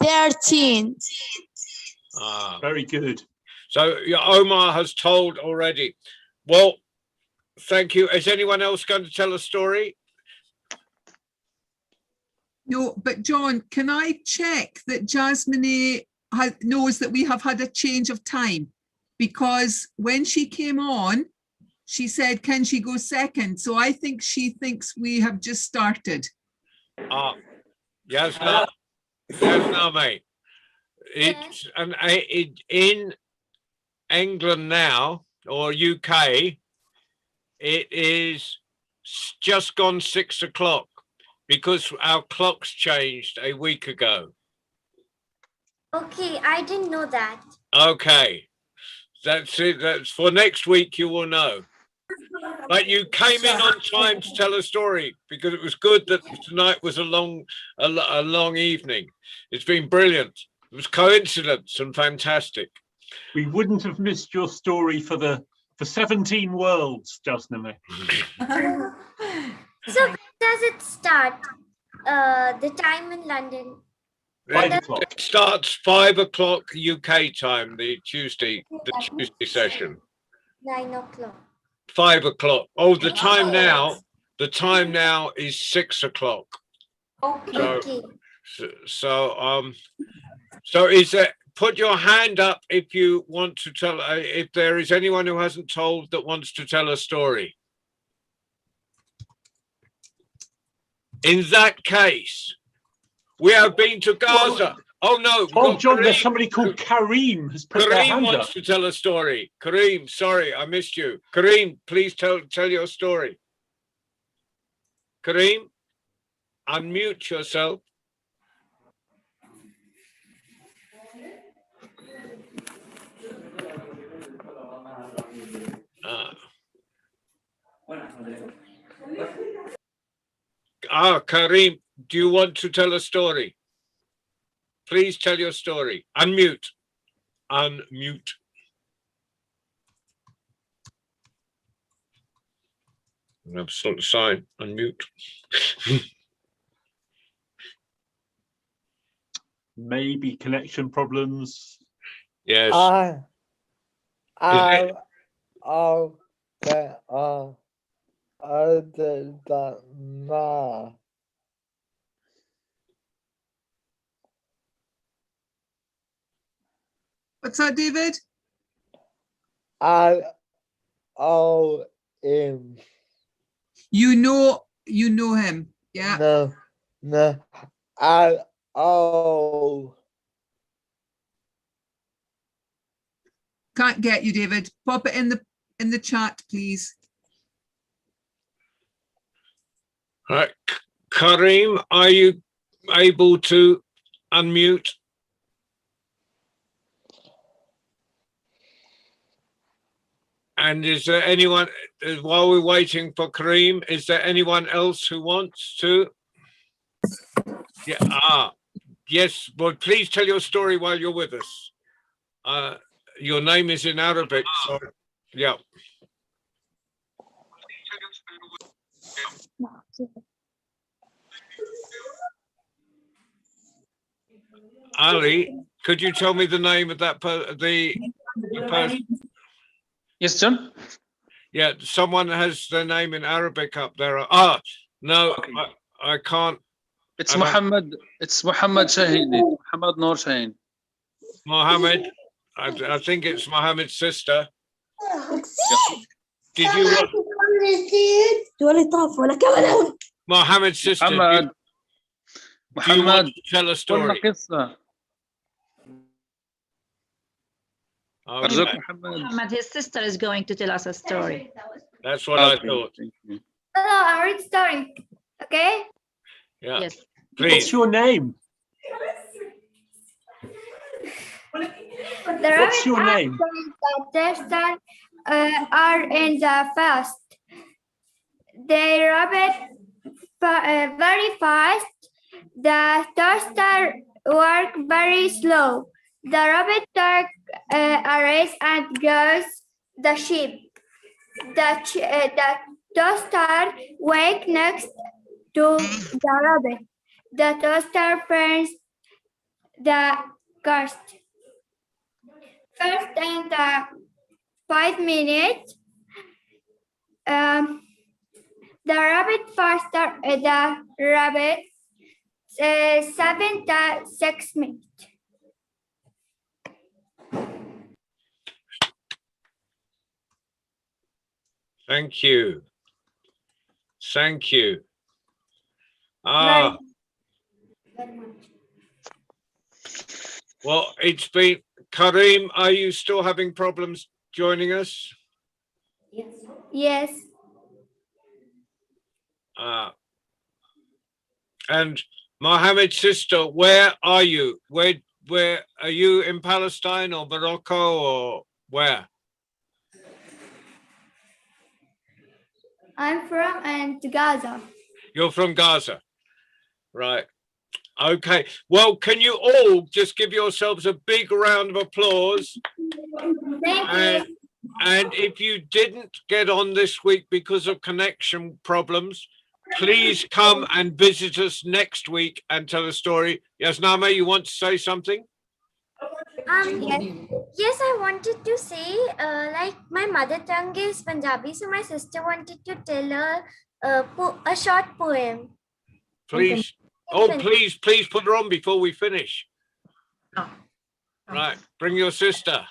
[SPEAKER 20] 13.
[SPEAKER 4] Very good.
[SPEAKER 1] So Omar has told already. Well, thank you. Is anyone else going to tell a story?
[SPEAKER 10] No, but John, can I check that Jasmine knows that we have had a change of time? Because when she came on, she said, can she go second? So I think she thinks we have just started.
[SPEAKER 1] Yes, no. Yes, no, mate. It's in England now, or UK, it is just gone 6 o'clock because our clocks changed a week ago.
[SPEAKER 19] Okay, I didn't know that.
[SPEAKER 1] Okay, that's it. That's for next week. You will know. But you came in on time to tell a story because it was good that tonight was a long evening. It's been brilliant. It was coincidence and fantastic.
[SPEAKER 4] We wouldn't have missed your story for 17 worlds, Jasmine.
[SPEAKER 19] So when does it start? The time in London?
[SPEAKER 4] 5 o'clock.
[SPEAKER 1] It starts 5 o'clock UK time, the Tuesday session.
[SPEAKER 19] 9 o'clock.
[SPEAKER 1] 5 o'clock. Oh, the time now is 6 o'clock.
[SPEAKER 19] Okay.
[SPEAKER 1] So is there, put your hand up if you want to tell, if there is anyone who hasn't told that wants to tell a story. In that case, we have been to Gaza. Oh no!
[SPEAKER 4] Oh, John, there's somebody called Kareem has put their hand
[SPEAKER 1] wants
[SPEAKER 4] up.
[SPEAKER 1] to tell a story. Kareem, sorry, I missed you. Kareem, please tell your story. Kareem, unmute yourself. Kareem, do you want to tell a story? Please tell your story. Unmute. Unmute. Absolute sign. Unmute.
[SPEAKER 4] Maybe connection problems.
[SPEAKER 1] Yes.
[SPEAKER 10] What's that, David? You know him, yeah?
[SPEAKER 11] No.
[SPEAKER 10] Can't get you, David. Pop it in the chat, please.
[SPEAKER 1] Right. Kareem, are you able to unmute? And is there anyone, while we're waiting for Kareem, is there anyone else who wants to? Yeah. Yes. Well, please tell your story while you're with us. Your name is in Arabic, so yeah. Ali, could you tell me the name of that the person?
[SPEAKER 5] Yes, John.
[SPEAKER 1] Yeah, someone has their name in Arabic up there. Ah, no, I can't.
[SPEAKER 5] It's
[SPEAKER 1] I don't-
[SPEAKER 5] Muhammad. It's Muhammad Shahini. Muhammad Noor Shaheen.
[SPEAKER 1] Mohammed. I think it's Mohammed's sister. Did you want Mohammed's sister?
[SPEAKER 5] Muhammad.
[SPEAKER 1] Do you want
[SPEAKER 5] Muhammad.
[SPEAKER 1] to tell a
[SPEAKER 5] قلنا
[SPEAKER 1] story?
[SPEAKER 5] قصة.
[SPEAKER 1] Okay,
[SPEAKER 5] أرجوك محمد.
[SPEAKER 8] Muhammad, his sister is going to tell us a story.
[SPEAKER 1] that's what I
[SPEAKER 5] Okay,
[SPEAKER 1] thought.
[SPEAKER 5] thank you.
[SPEAKER 19] Hello, I'll read story. Okay?
[SPEAKER 1] Yeah,
[SPEAKER 8] Yes.
[SPEAKER 1] please.
[SPEAKER 4] What's your name? What's your name?
[SPEAKER 19] Their son are in the fast. They rabbit very fast. The toaster work very slow. The rabbit took a race and goes the sheep. The toaster wake next to the rabbit. The toaster burns the crust. First in the 5 minutes, the rabbit faster the rabbit 7 to 6 minutes.
[SPEAKER 1] Thank you. Thank you. Ah, well, it's been Karim. Are you still having problems joining us?
[SPEAKER 19] Yes.
[SPEAKER 1] And Mohammed's sister, where are you? Where are you, in Palestine or Morocco or where?
[SPEAKER 19] I'm from Gaza.
[SPEAKER 1] You're from Gaza, right? Okay. Well, can you all just give yourselves a big round of applause?
[SPEAKER 19] Thank you.
[SPEAKER 1] And if you didn't get on this week because of connection problems, please come and visit us next week and tell a story. Yes, Nama, you want to say something?
[SPEAKER 19] Yes, I wanted to say, like my mother tongue is Punjabi, so my sister wanted to tell her a short poem.
[SPEAKER 1] Please. Oh, please put her on before we finish. Right, bring your sister.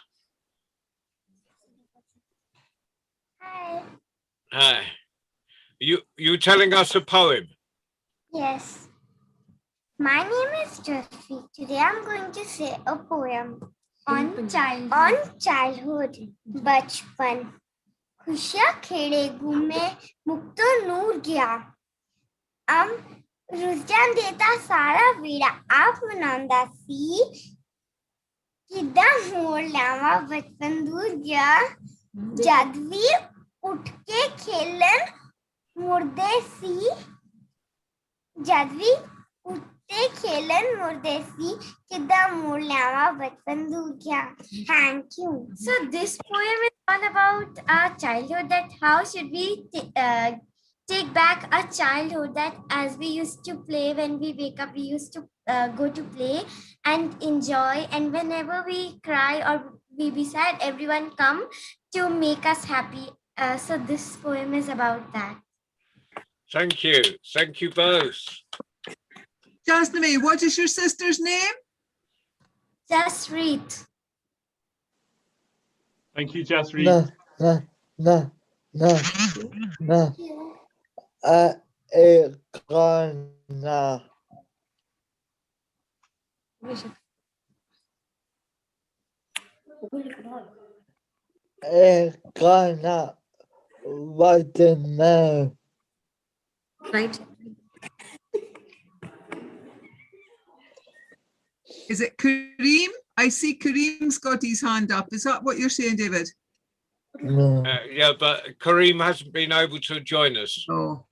[SPEAKER 19] Hi.
[SPEAKER 1] Hi. You telling us a poem?
[SPEAKER 19] Yes. My name is Jaspreet. Today I'm going to say a poem on childhood. बचपन खुशियाँ खेड़े घूमे मुक्तो नूर गया रुझान देता सारा वीड़ा आप मनांदा सी किदा मोड़ लावा बचपन दूर गया जद भी उठ के खेलन मुर्दे सी जद भी उठते खेलन मुर्दे सी किदा मोड़ लावा बचपन दूर गया. Thank you. So this poem is all about our childhood, that how should we take back our childhood, that as we used to play when we wake up, we used to go to play and enjoy, and whenever we cry or we be sad, everyone come to make us happy. So this poem is about that.
[SPEAKER 1] Thank you. Thank you both.
[SPEAKER 10] Jasnami, what is your sister's name?
[SPEAKER 19] Jaspreet.
[SPEAKER 4] Thank you, Jaspreet.
[SPEAKER 11] No. Iqana. Iqana. What the name?
[SPEAKER 19] Right.
[SPEAKER 10] Is it Kareem? I see Kareem's got his hand up. Is that what you're saying, David?
[SPEAKER 11] No.
[SPEAKER 1] Yeah, but Kareem hasn't been able to join us.
[SPEAKER 10] Oh.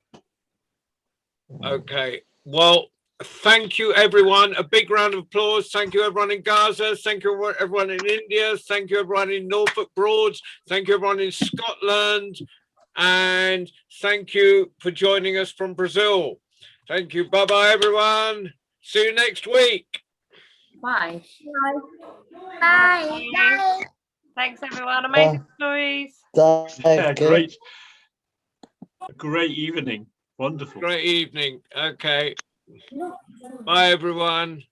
[SPEAKER 1] Okay. Well, thank you, everyone. A big round of applause. Thank you, everyone in Gaza. Thank you, everyone in India. Thank you, everyone in Norfolk Broads. Thank you, everyone in Scotland. And thank you for joining us from Brazil. Thank you. Bye-bye, everyone. See you next week.
[SPEAKER 3] Bye.
[SPEAKER 19] Bye. Bye.
[SPEAKER 21] Thanks, everyone. Amazing stories.
[SPEAKER 4] Yeah, great evening. Wonderful.
[SPEAKER 1] Great evening. Okay. Bye, everyone.